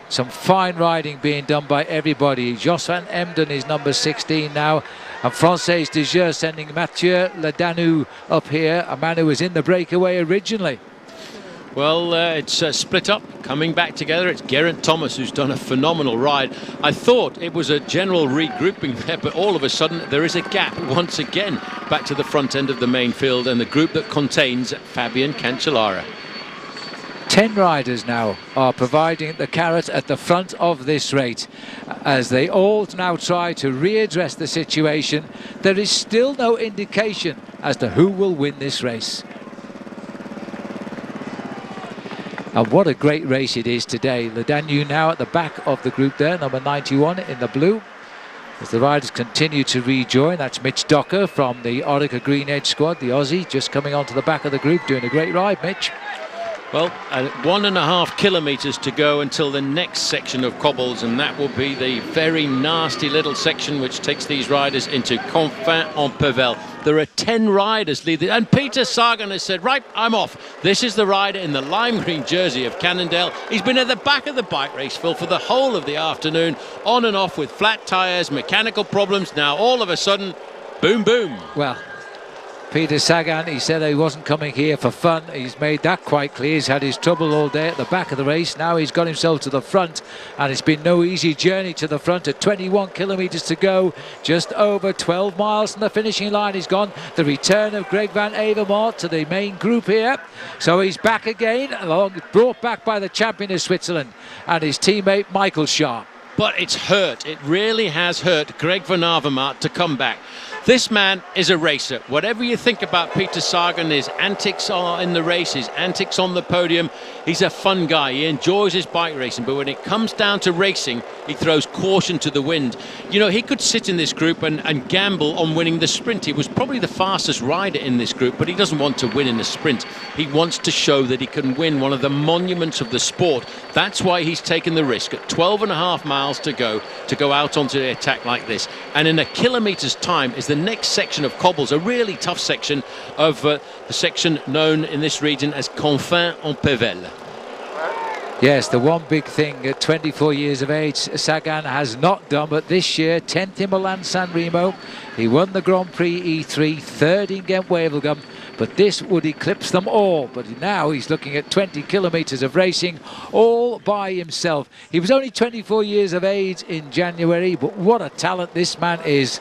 Some fine riding being done by everybody. Jos van Emden is number 16 now, and Francaise de Jeux sending Mathieu Ledanu up here, a man who was in the breakaway originally. Well, it's split up, coming back together. It's Geraint Thomas who's done a phenomenal ride. I thought it was a general regrouping there, but all of a sudden there is a gap once again back to the front end of the main field and the group that contains Fabian Cancellara. 10 riders now are providing the carrot at the front of this race as they all now try to readdress the situation. There is still no indication as to who will win this race. And what a great race it is today. Ledanu now at the back of the group there, number 91 in the blue. As the riders continue to rejoin, that's Mitch Docker from the Orica Green Edge squad, the Aussie, just coming onto the back of the group, doing a great ride, Mitch. Well, 1.5 kilometres to go until the next section of cobbles, and that will be the very nasty little section which takes these riders into Quinfin-en-Pévèle. There are 10 riders leading, and Peter Sagan has said, right, I'm off. This is the rider in the lime green jersey of Cannondale. He's been at the back of the bike race, Phil, for the whole of the afternoon, on and off with flat tyres, mechanical problems. Now, all of a sudden, boom, boom. Well, Peter Sagan, he said he wasn't coming here for fun. He's made that quite clear. He's had his trouble all day at the back of the race. Now he's got himself to the front, and it's been no easy journey to the front. At 21 kilometres to go, just over 12 miles from the finishing line. He's gone. The return of Greg van Avermaet to the main group here. So he's back again, brought back by the champion of Switzerland and his teammate Michael Schaar. But it's hurt. It really has hurt Greg van Avermaet to come back. This man is a racer. Whatever you think about Peter Sagan, his antics are in the race, his antics on the podium, he's a fun guy. He enjoys his bike racing, but when it comes down to racing, he throws caution to the wind. You know, he could sit in this group and gamble on winning the sprint. He was probably the fastest rider in this group, but he doesn't want to win in the sprint. He wants to show that he can win one of the monuments of the sport. That's why he's taken the risk at 12.5 miles to go out onto the attack like this. And in a kilometre's time is the next section of cobbles, a really tough section of the section known in this region as Confins-en-Pévèle. Yes, the one big thing at 24 years of age Sagan has not done, but this year 10th in Milan-San Remo, he won the Grand Prix E3, 3rd in Ghent-Wevelgem, but this would eclipse them all. But now he's looking at 20 kilometres of racing all by himself. He was only 24 years of age in January, but what a talent this man is.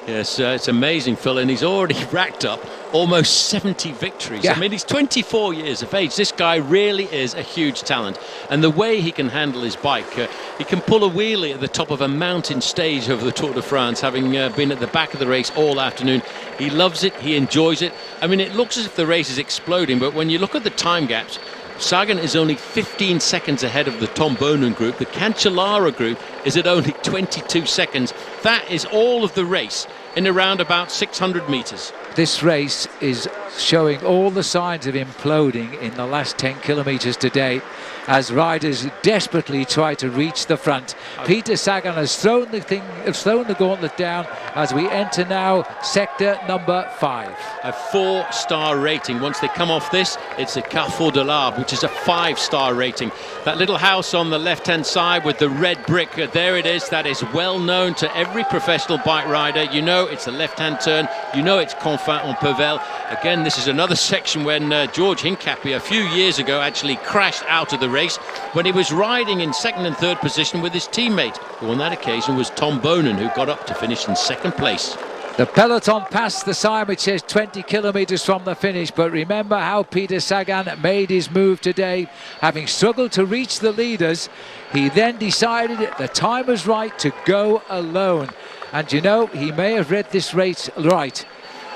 Yes, it's amazing, Phil, and he's already racked up almost 70 victories. Yeah. I mean, he's 24 years of age. This guy really is a huge talent. And the way he can handle his bike, he can pull a wheelie at the top of a mountain stage over the Tour de France, having been at the back of the race all afternoon. He loves it, he enjoys it. I mean, it looks as if the race is exploding, but when you look at the time gaps, Sagan is only 15 seconds ahead of the Tom Boonen group. The Cancellara group is at only 22 seconds. That is all of the race in around about 600 metres. This race is showing all the signs of imploding in the last 10 kilometres today as riders desperately try to reach the front. Peter Sagan has thrown the gauntlet down as we enter now sector number 5. A 4-star rating. Once they come off this, it's a Carrefour de l'Arbre, which is a 5-star rating. That little house on the left-hand side with the red brick, there it is. That is well known to every professional bike rider. You know it's the left-hand turn. You know it's Confins-en-Pévèle. Again, this is another section when George Hincapie a few years ago actually crashed out of the race when he was riding in second and third position with his teammate, who on that occasion was Tom Boonen, who got up to finish in second place. The peloton passed the sign which says 20 kilometres from the finish, but remember how Peter Sagan made his move today. Having struggled to reach the leaders, he then decided the time was right to go alone. And you know, he may have read this race right.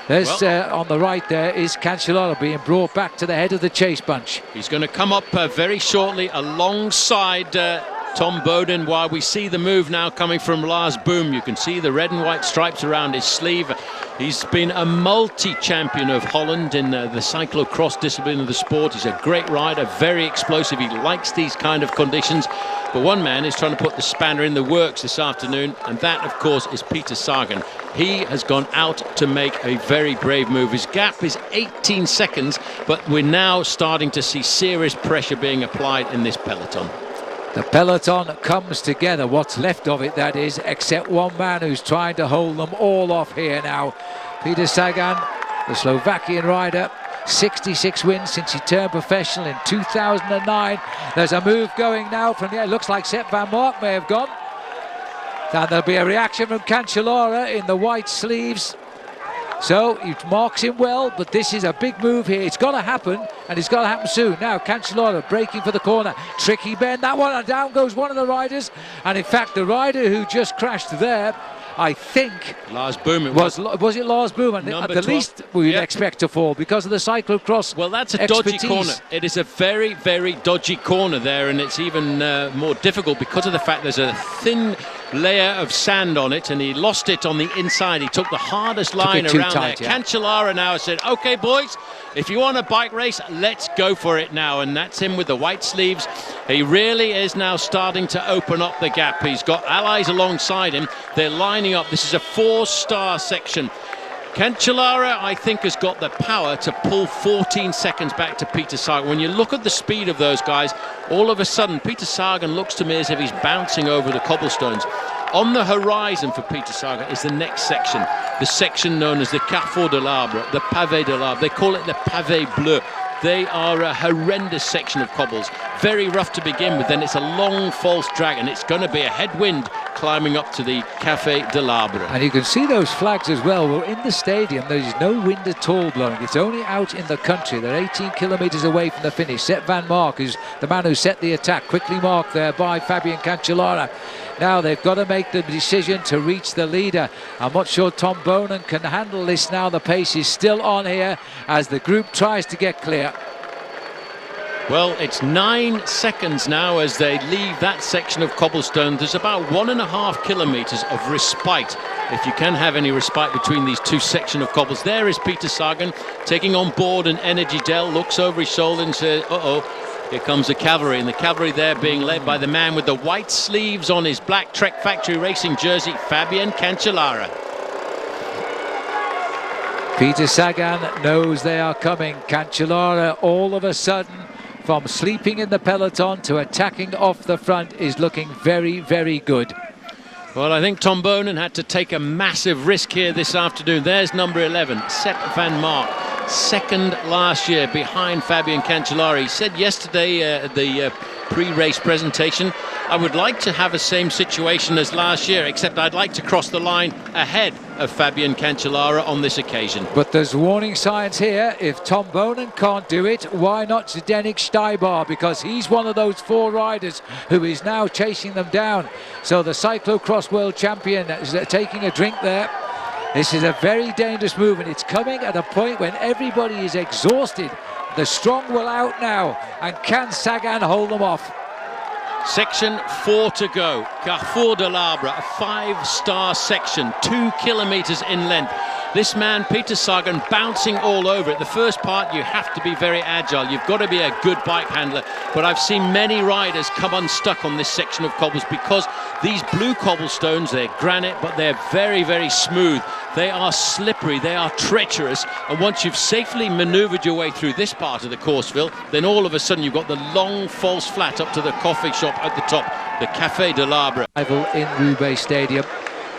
There's on the right there is Cancellara being brought back to the head of the chase bunch. He's going to come up very shortly alongside Tom Boonen, while we see the move now coming from Lars Boom. You can see the red and white stripes around his sleeve. He's been a multi-champion of Holland in the cyclocross discipline of the sport. He's a great rider, very explosive. He likes these kind of conditions. But one man is trying to put the spanner in the works this afternoon, and that, of course, is Peter Sagan. He has gone out to make a very brave move. His gap is 18 seconds, but we're now starting to see serious pressure being applied in this peloton. The peloton comes together, what's left of it that is, except one man who's trying to hold them all off here now. Peter Sagan, the Slovakian rider, 66 wins since he turned professional in 2009. There's a move going now from there. It looks like Sepp van Mark may have gone. And there'll be a reaction from Cancellara in the white sleeves. So he marks him well, but this is a big move here. It's got to happen, and it's got to happen soon. Now Cancellara breaking for the corner. Tricky bend, that one, and down goes one of the riders. And in fact, the rider who just crashed there, I think Lars Boom. Was it Lars Boom? And at the 12. least we'd expect to fall because of the cyclocross. Well, that's a expertise. dodgy corner. It is a very, very dodgy corner there, and it's even more difficult because of the fact there's a thin layer of sand on it, and he lost it on the inside. He took the hardest line around tight, there. yeah. Cancellara now said, "Okay, boys, if you want a bike race, let's go for it now." And that's him with the white sleeves. He really is now starting to open up the gap. He's got allies alongside him. They're lining up. This is a 4-star section. Cancellara, I think, has got the power to pull 14 seconds back to Peter Sagan. When you look at the speed of those guys, all of a sudden, Peter Sagan looks to me as if he's bouncing over the cobblestones. On the horizon for Peter Sagan is the next section, the section known as the Carrefour de l'Arbre, the Pavé de l'Arbre. They call it the Pavé Bleu. They are a horrendous section of cobbles, very rough to begin with, then it's a long false drag, and it's going to be a headwind climbing up to the Café de l'Arbre. And you can see those flags as well. We're in the stadium, there's no wind at all blowing. It's only out in the country. They're 18 kilometres away from the finish. Sepp van Mark, who's the man who set the attack, quickly marked there by Fabian Cancellara. Now they've got to make the decision to reach the leader. I'm not sure Tom Bonan can handle this now. The pace is still on here as the group tries to get clear. Well, it's 9 seconds now as they leave that section of cobblestone. There's about 1.5 kilometres of respite, if you can have any respite between these two sections of cobbles. There is Peter Sagan taking on board an Energy Dell, looks over his shoulder and says, here comes the cavalry, and the cavalry there being led by the man with the white sleeves on his black Trek Factory Racing jersey, Fabian Cancellara. Peter Sagan knows they are coming. Cancellara, all of a sudden, from sleeping in the peloton to attacking off the front, is looking very, very good. Well, I think Tom Bonan had to take a massive risk here this afternoon. There's number 11, Sepp van Mark. Second last year behind Fabian Cancellara. He said yesterday at the pre-race presentation, I would like to have the same situation as last year, except I'd like to cross the line ahead of Fabian Cancellara on this occasion. But there's warning signs here. If Tom Bonan can't do it, why not Zdeněk Štejbar? Because he's one of those 4 riders who is now chasing them down. So the cyclocross world champion is taking a drink there. This is a very dangerous move, and it's coming at a point when everybody is exhausted. The strong will out now, and can Sagan hold them off? Section 4 to go. Carrefour de l'Arbre, a 5-star section, 2 kilometres in length. This man, Peter Sagan, bouncing all over it. The first part, you have to be very agile. You've got to be a good bike handler. But I've seen many riders come unstuck on this section of cobbles because these blue cobblestones, they're granite, but they're very, very smooth. They are slippery, they are treacherous, and once you've safely manoeuvred your way through this part of the Courseville, then all of a sudden you've got the long false flat up to the coffee shop at the top, the Café de l'Arbre. Rival in Roubaix Stadium,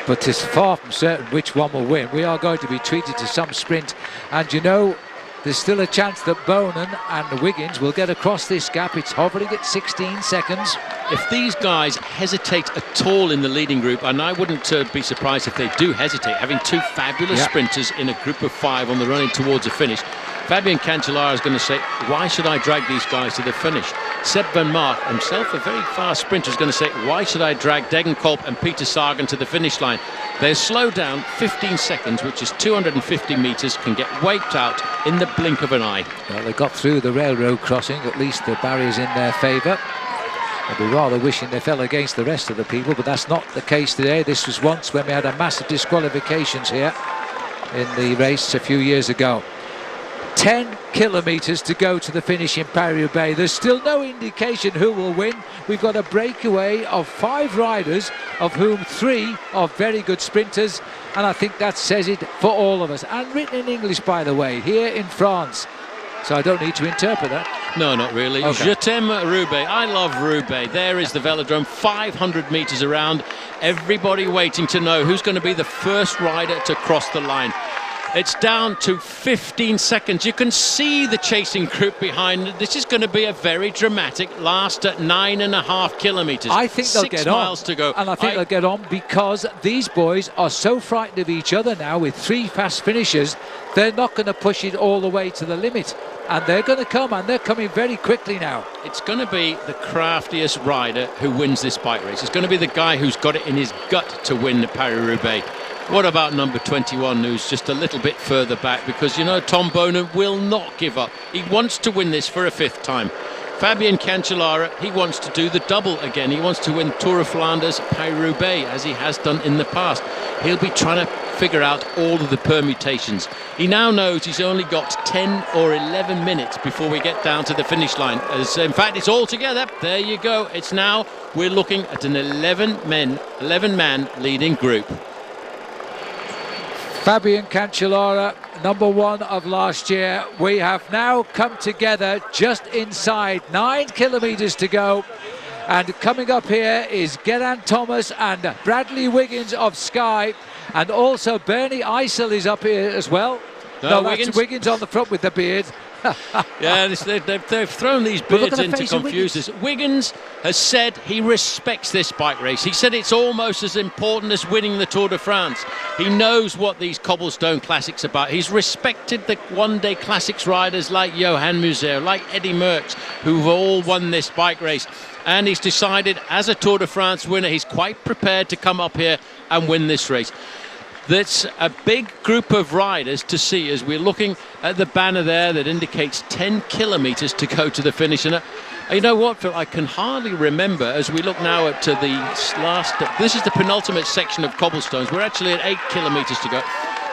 but it's far from certain which one will win. We are going to be treated to some sprint, and you know, there's still a chance that Bonan and Wiggins will get across this gap. It's hovering at 16 seconds. If these guys hesitate at all in the leading group, and I wouldn't be surprised if they do hesitate, having 2 fabulous sprinters in a group of 5 on the running towards a finish, Fabian Cancellara is going to say, why should I drag these guys to the finish? Sepp van Mark, himself a very fast sprinter, is going to say, why should I drag Degenkolb and Peter Sagan to the finish line? They're slowed down 15 seconds, which is 250 metres, can get wiped out in the blink of an eye. Well, they got through the railroad crossing, at least the barrier's in their favour. I'd be rather wishing they fell against the rest of the people, but that's not the case today. This was once when we had a massive disqualifications here in the race a few years ago. 10 kilometres to go to the finish in Paris-Roubaix. There's still no indication who will win. We've got a breakaway of 5 riders, of whom 3 are very good sprinters, and I think that says it for all of us. And written in English, by the way, here in France. So I don't need to interpret that. No, not really. Okay. Je t'aime Roubaix. I love Roubaix. There is the velodrome, 500 metres around. Everybody waiting to know who's going to be the first rider to cross the line. It's down to 15 seconds. You can see the chasing group behind. This is going to be a very dramatic last 9.5 kilometres. I think they'll get 6 miles to go. And I think they'll get on because these boys are so frightened of each other now with 3 fast finishers. They're not going to push it all the way to the limit. And they're going to come, and they're coming very quickly now. It's going to be the craftiest rider who wins this bike race. It's going to be the guy who's got it in his gut to win the Paris-Roubaix. What about number 21, who's just a little bit further back? Because, you know, Tom Bonan will not give up. He wants to win this for a 5th time. Fabian Cancellara, he wants to do the double again. He wants to win Tour of Flanders, Paris-Roubaix, as he has done in the past. He'll be trying to figure out all of the permutations. He now knows he's only got 10 or 11 minutes before we get down to the finish line. As, in fact, it's all together. There you go. It's now, we're looking at an 11-man leading group. Fabian Cancellara, number 1 of last year. We have now come together just inside 9 kilometres to go. And coming up here is Geraint Thomas and Bradley Wiggins of Sky, and also Bernie Eisel is up here as well. No, that's Wiggins on the front with the beard. Yeah, they've thrown these beards in to confuse us. Wiggins has said he respects this bike race. He said it's almost as important as winning the Tour de France. He knows what these cobblestone classics are about. He's respected the one-day classics riders like Johan Museeuw, like Eddy Merckx, who've all won this bike race. And he's decided, as a Tour de France winner, he's quite prepared to come up here and win this race. That's a big group of riders to see as we're looking at the banner there that indicates 10 kilometres to go to the finish. And you know what, Phil, I can hardly remember as we look now at this is the penultimate section of cobblestones. We're actually at 8 kilometres to go.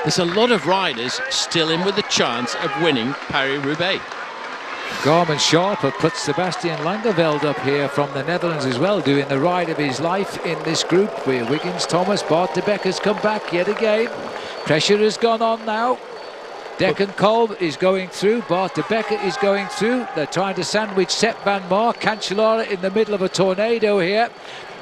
There's a lot of riders still in with a chance of winning Paris-Roubaix. Garmin Sharper put Sebastian Langeveld up here from the Netherlands as well, doing the ride of his life in this group, where Wiggins, Thomas, Bart de Becker's come back yet again. Pressure has gone on now. Declan Kolb is going through, Bart de Becker is going through. They're trying to sandwich Sepp van Mark. Cancellara in the middle of a tornado here.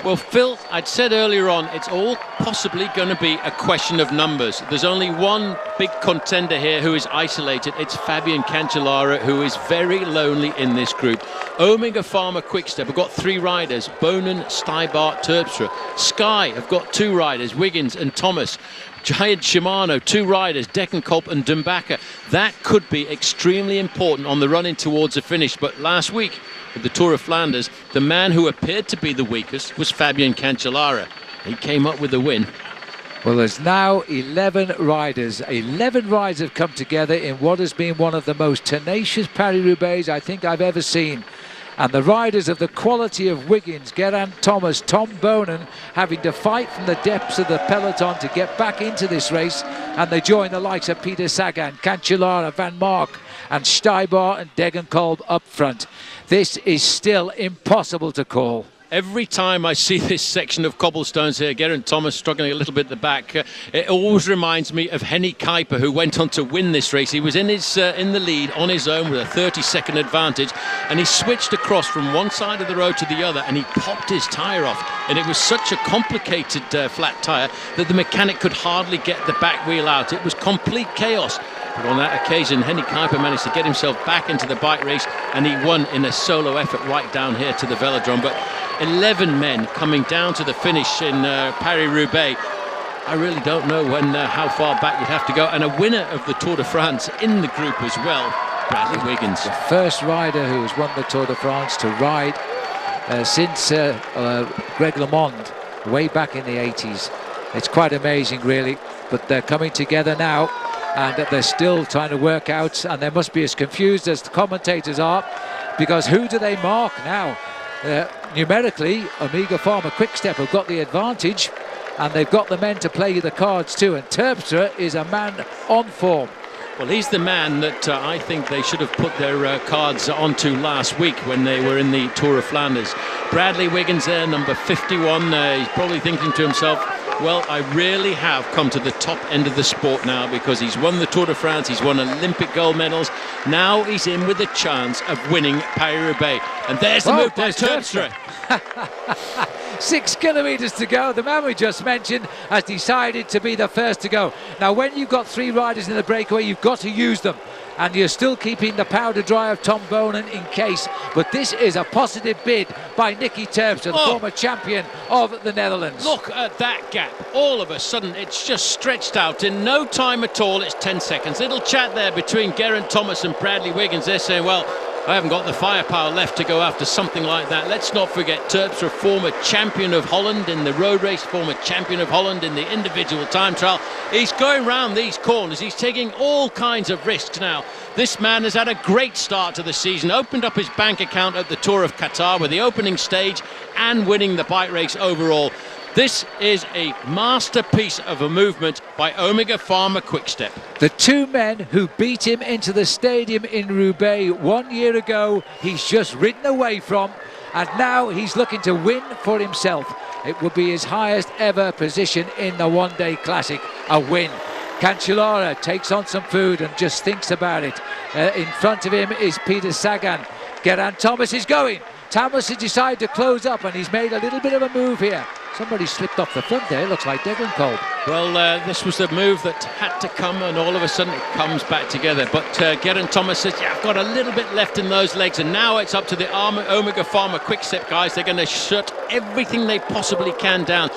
Well, Phil, I'd said earlier on, it's all possibly going to be a question of numbers. There's only one big contender here who is isolated. It's Fabian Cancellara, who is very lonely in this group. Omega Pharma Quickstep have got 3 riders, Bonen, Stuybart, Terpstra. Sky have got 2 riders, Wiggins and Thomas. Giant Shimano, 2 riders, Declan Kolb and Dumbacher. That could be extremely important on the run-in towards the finish. But last week, with the Tour of Flanders, the man who appeared to be the weakest was Fabian Cancellara. He came up with a win. Well, there's now 11 riders. 11 riders have come together in what has been one of the most tenacious Paris-Roubaix I think I've ever seen. And the riders of the quality of Wiggins, Geraint Thomas, Tom Bonen, having to fight from the depths of the peloton to get back into this race, and they join the likes of Peter Sagan, Cancellara, Van Mark and Stuybart and Declan Kolb up front. This is still impossible to call. Every time I see this section of cobblestones here, Geraint Thomas struggling a little bit at the back, it always reminds me of Henny Kuiper, who went on to win this race. He was in the lead on his own with a 30-second advantage, and he switched across from one side of the road to the other, and he popped his tyre off. And it was such a complicated flat tyre that the mechanic could hardly get the back wheel out. It was complete chaos. But on that occasion, Henny Kuiper managed to get himself back into the bike race, and he won in a solo effort right down here to the velodrome. But 11 men coming down to the finish in Paris-Roubaix. I really don't know how far back you'd have to go. And a winner of the Tour de France in the group as well, Bradley Wiggins. The first rider who has won the Tour de France to ride since Greg LeMond way back in the 80s. It's quite amazing, really. But they're coming together now, and they're still trying to work out, and they must be as confused as the commentators are, because who do they mark now? Numerically, Omega Pharma Quickstep have got the advantage, and they've got the men to play the cards too, and Terpstra is a man on form. Well, he's the man that I think they should have put their cards onto last week when they were in the Tour of Flanders. Bradley Wiggins there, number 51. He's probably thinking to himself, well, I really have come to the top end of the sport now, because he's won the Tour de France, he's won Olympic gold medals. Now he's in with a chance of winning Paris-Roubaix. And there's the move by Terpstra. 6 kilometres to go. The man we just mentioned has decided to be the first to go. Now, when you've got 3 riders in the breakaway, you've got to use them. And you're still keeping the powder dry of Tom Bonen in case. But this is a positive bid by Nicky Terpstra, the former champion of the Netherlands. Look at that gap. All of a sudden, it's just stretched out. In no time at all, it's 10 seconds. Little chat there between Geraint Thomas and Bradley Wiggins. They're saying, well, I haven't got the firepower left to go after something like that. Let's not forget Terpstra, former champion of Holland in the road race, former champion of Holland in the individual time trial. He's going round these corners. He's taking all kinds of risks now. This man has had a great start to the season, opened up his bank account at the Tour of Qatar with the opening stage and winning the bike race overall. This is a masterpiece of a movement by Omega Pharma Quickstep. The 2 men who beat him into the stadium in Roubaix 1 year ago, he's just ridden away from, and now he's looking to win for himself. It would be his highest ever position in the one-day classic, a win. Cancellara takes on some food and just thinks about it. In front of him is Peter Sagan. Geraint Thomas is going. Thomas has decided to close up, and he's made a little bit of a move here. Somebody slipped off the front there. Looks like Declan Kolb. Well, this was the move that had to come, and all of a sudden it comes back together. But Geraint Thomas says, yeah, I've got a little bit left in those legs, and now it's up to the Omega Pharma Quick-Step guys. They're going to shut everything they possibly can down.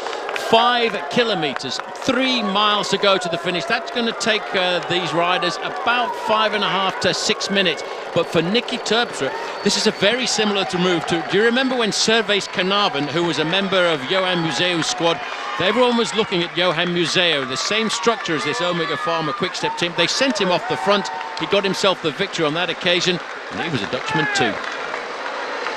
5 kilometres, 3 miles to go to the finish. That's going to take these riders about 5.5 to 6 minutes. But for Nicky Terpstra, this is a very similar move to. Do you remember when Servais Knaven, who was a member of Johan Museeu's squad, everyone was looking at Johan Museeuw, the same structure as this Omega Pharma Quick-Step team. They sent him off the front. He got himself the victory on that occasion, and he was a Dutchman too.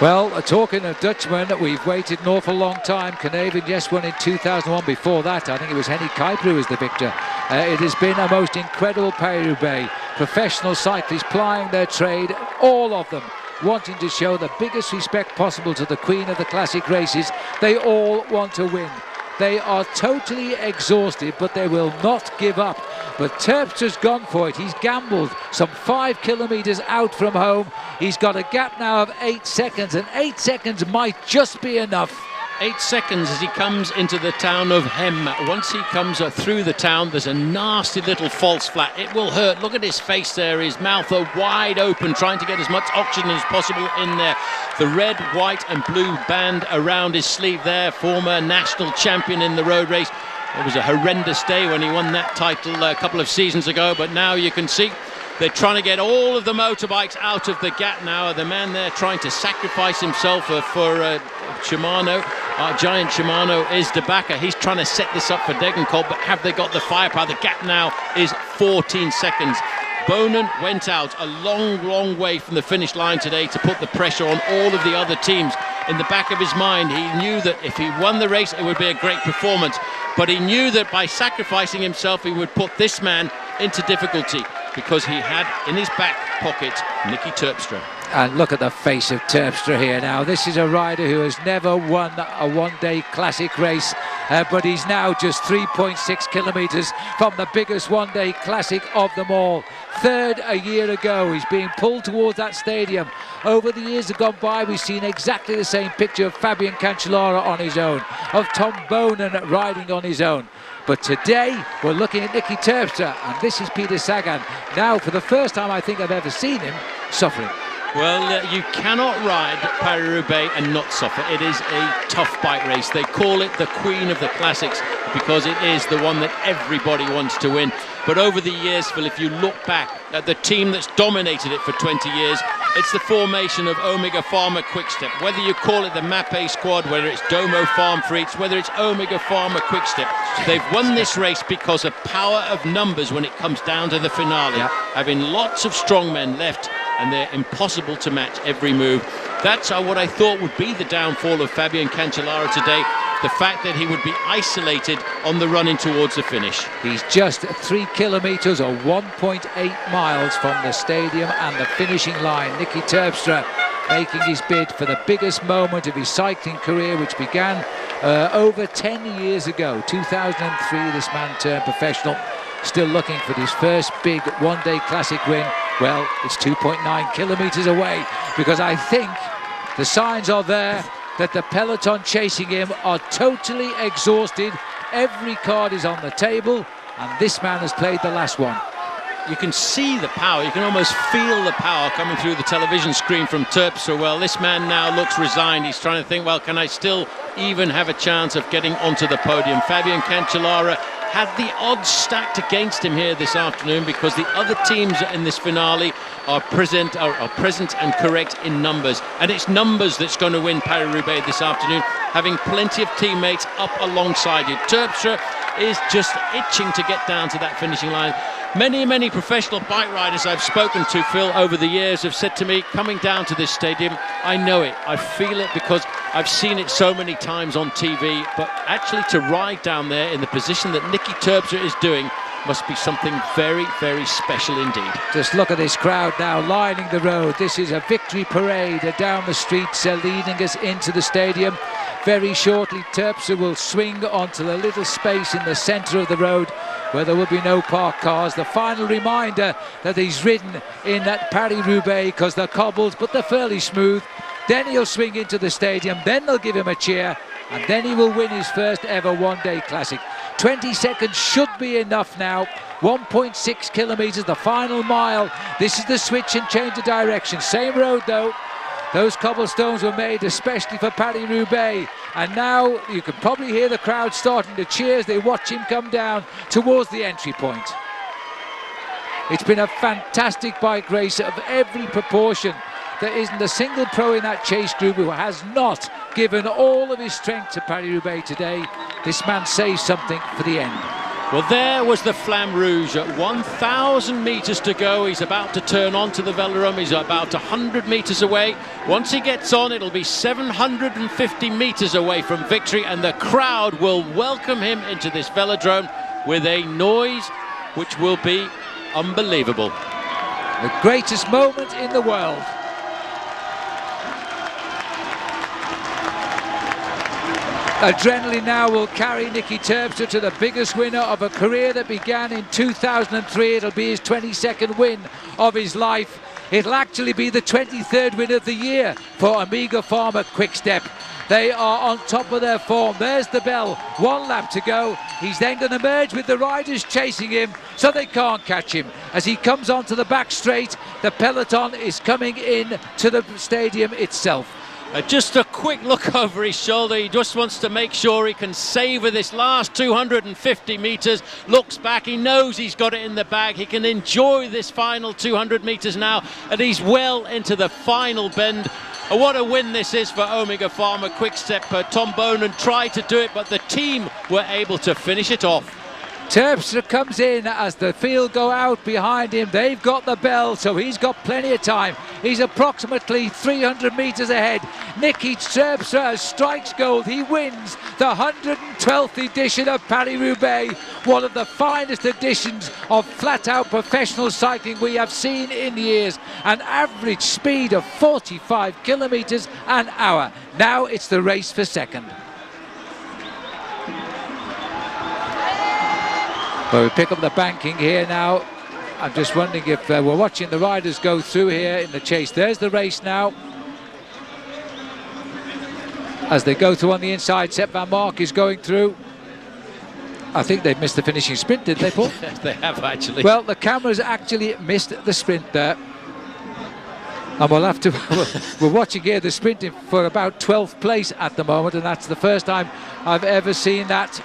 Well, talking of Dutchmen, we've waited an awful long time. Knaven just won in 2001. Before that, I think it was Henny Kuiper who was the victor. It has been a most incredible Paris-Roubaix. Professional cyclists plying their trade, all of them wanting to show the biggest respect possible to the queen of the classic races. They all want to win. They are totally exhausted, but they will not give up. But Terpstra's gone for it. He's gambled some 5 kilometres out from home. He's got a gap now of 8 seconds, and 8 seconds might just be enough. 8 seconds as he comes into the town of Hem. Once he comes through the town, there's a nasty little false flat. It will hurt. Look at his face there. His mouth are wide open, trying to get as much oxygen as possible in there. The red, white and blue band around his sleeve there. Former national champion in the road race. It was a horrendous day when he won that title a couple of seasons ago, but now you can see they're trying to get all of the motorbikes out of the gap now. The man there trying to sacrifice himself for Shimano. Giant Shimano is De Backer. He's trying to set this up for Degenkolb, but have they got the firepower? The gap now is 14 seconds. Bonen went out a long way from the finish line today to put the pressure on all of the other teams. In the back of his mind, he knew that if he won the race, it would be a great performance. But he knew that by sacrificing himself, he would put this man into difficulty, because he had in his back pocket Nicky Terpstra. And look at the face of Terpstra here now. This is a rider who has never won a one-day classic race, but he's now just 3.6 kilometres from the biggest one-day classic of them all. Third a year ago. He's being pulled towards that stadium. Over the years that have gone by, we've seen exactly the same picture of Fabian Cancellara on his own, of Tom Bonen riding on his own. But today, we're looking at Nicky Terpstra, and this is Peter Sagan. Now, for the first time I think I've ever seen him suffering. Well, you cannot ride Paris-Roubaix and not suffer. It is a tough bike race. They call it the Queen of the Classics because it is the one that everybody wants to win. But over the years, Phil, if you look back at the team that's dominated it for 20 years, it's the formation of Omega Pharma Quick-Step. Whether you call it the Mapei squad, whether it's Domo Farm Freaks, whether it's Omega Pharma Quick-Step, they've won this race because of power of numbers when it comes down to the finale. Yep. Having lots of strong men left, and they're impossible to match every move. That's what I thought would be the downfall of Fabian Cancellara today, the fact that he would be isolated on the run in towards the finish. He's just 3 kilometres or 1.8 miles from the stadium and the finishing line. Nicky Terpstra making his bid for the biggest moment of his cycling career, which began over 10 years ago. 2003, this man turned professional, still looking for his first big one-day classic win. Well, it's 2.9 kilometres away, because I think the signs are there that the peloton chasing him are totally exhausted. Every card is on the table, and this man has played the last one. You can see the power, you can almost feel the power coming through the television screen from Terpstra. Well, this man now looks resigned. He's trying to think, well, can I still even have a chance of getting onto the podium? Fabian Cancellara had the odds stacked against him here this afternoon, because the other teams in this finale are present and correct in numbers, and it's numbers that's going to win Paris-Roubaix this afternoon, having plenty of teammates up alongside you. Terpstra is just itching to get down to that finishing line. Many professional bike riders I've spoken to, Phil, over the years have said to me, coming down to this stadium, I know it, I feel it, because I've seen it so many times on TV, but actually to ride down there in the position that Nicky Terpstra is doing must be something very special indeed. Just look at this crowd now lining the road. This is a victory parade down the streets, leading us into the stadium. Very shortly, Terpstra will swing onto the little space in the centre of the road where there will be no parked cars. The final reminder that he's ridden in that Paris-Roubaix, because they're cobbled, but they're fairly smooth. then he'll swing into the stadium, then they'll give him a cheer, and then he will win his first ever one-day classic. 20 seconds should be enough now. 1.6 kilometres, the final mile. This is the switch and change of direction. Same road though. Those cobblestones were made especially for Paris-Roubaix. And now you can probably hear the crowd starting to cheer as they watch him come down towards the entry point. It's been a fantastic bike race of every proportion. There isn't a single pro in that chase group who has not given all of his strength to Paris-Roubaix today. This man saved something for the end. Well, there was the Flamme Rouge at 1,000 metres to go. He's about to turn onto the velodrome. He's about 100 metres away. Once he gets on, it'll be 750 metres away from victory, and the crowd will welcome him into this velodrome with a noise which will be unbelievable. The greatest moment in the world. Adrenaline now will carry Nicky Terpstra to the biggest winner of a career that began in 2003. It'll be his 22nd win of his life. It'll actually be the 23rd win of the year for Omega Pharma Quick-Step. They are on top of their form. There's the bell, 1 lap to go. He's then going to merge with the riders chasing him, so they can't catch him. As he comes onto the back straight, the peloton is coming in to the stadium itself. Just a quick look over his shoulder. He just wants to make sure he can savour this last 250 metres. Looks back, he knows he's got it in the bag. He can enjoy this final 200 metres now, and he's well into the final bend. What a win this is for Omega Pharma Quick-Step. Tom Bonan tried to do it, but the team were able to finish it off. Terpstra comes in as the field go out behind him. They've got the bell, so he's got plenty of time. He's approximately 300 metres ahead. Nicky Terpstra strikes gold. He wins the 112th edition of Paris-Roubaix, one of the finest editions of flat-out professional cycling we have seen in years. An average speed of 45 kilometres an hour. Now it's the race for second. Well, we pick up the banking here now. I'm just wondering if we're watching the riders go through here in the chase. There's the race now. As they go through on the inside, Sepp van Mark is going through. I think they've missed the finishing sprint, did they, Paul? They have, actually. Well, the cameras actually missed the sprint there. And we'll have to, we're watching here the sprinting for about 12th place at the moment, and that's the first time I've ever seen that.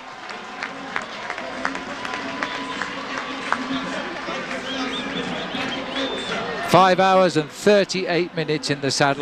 5 hours and 38 minutes in the saddle.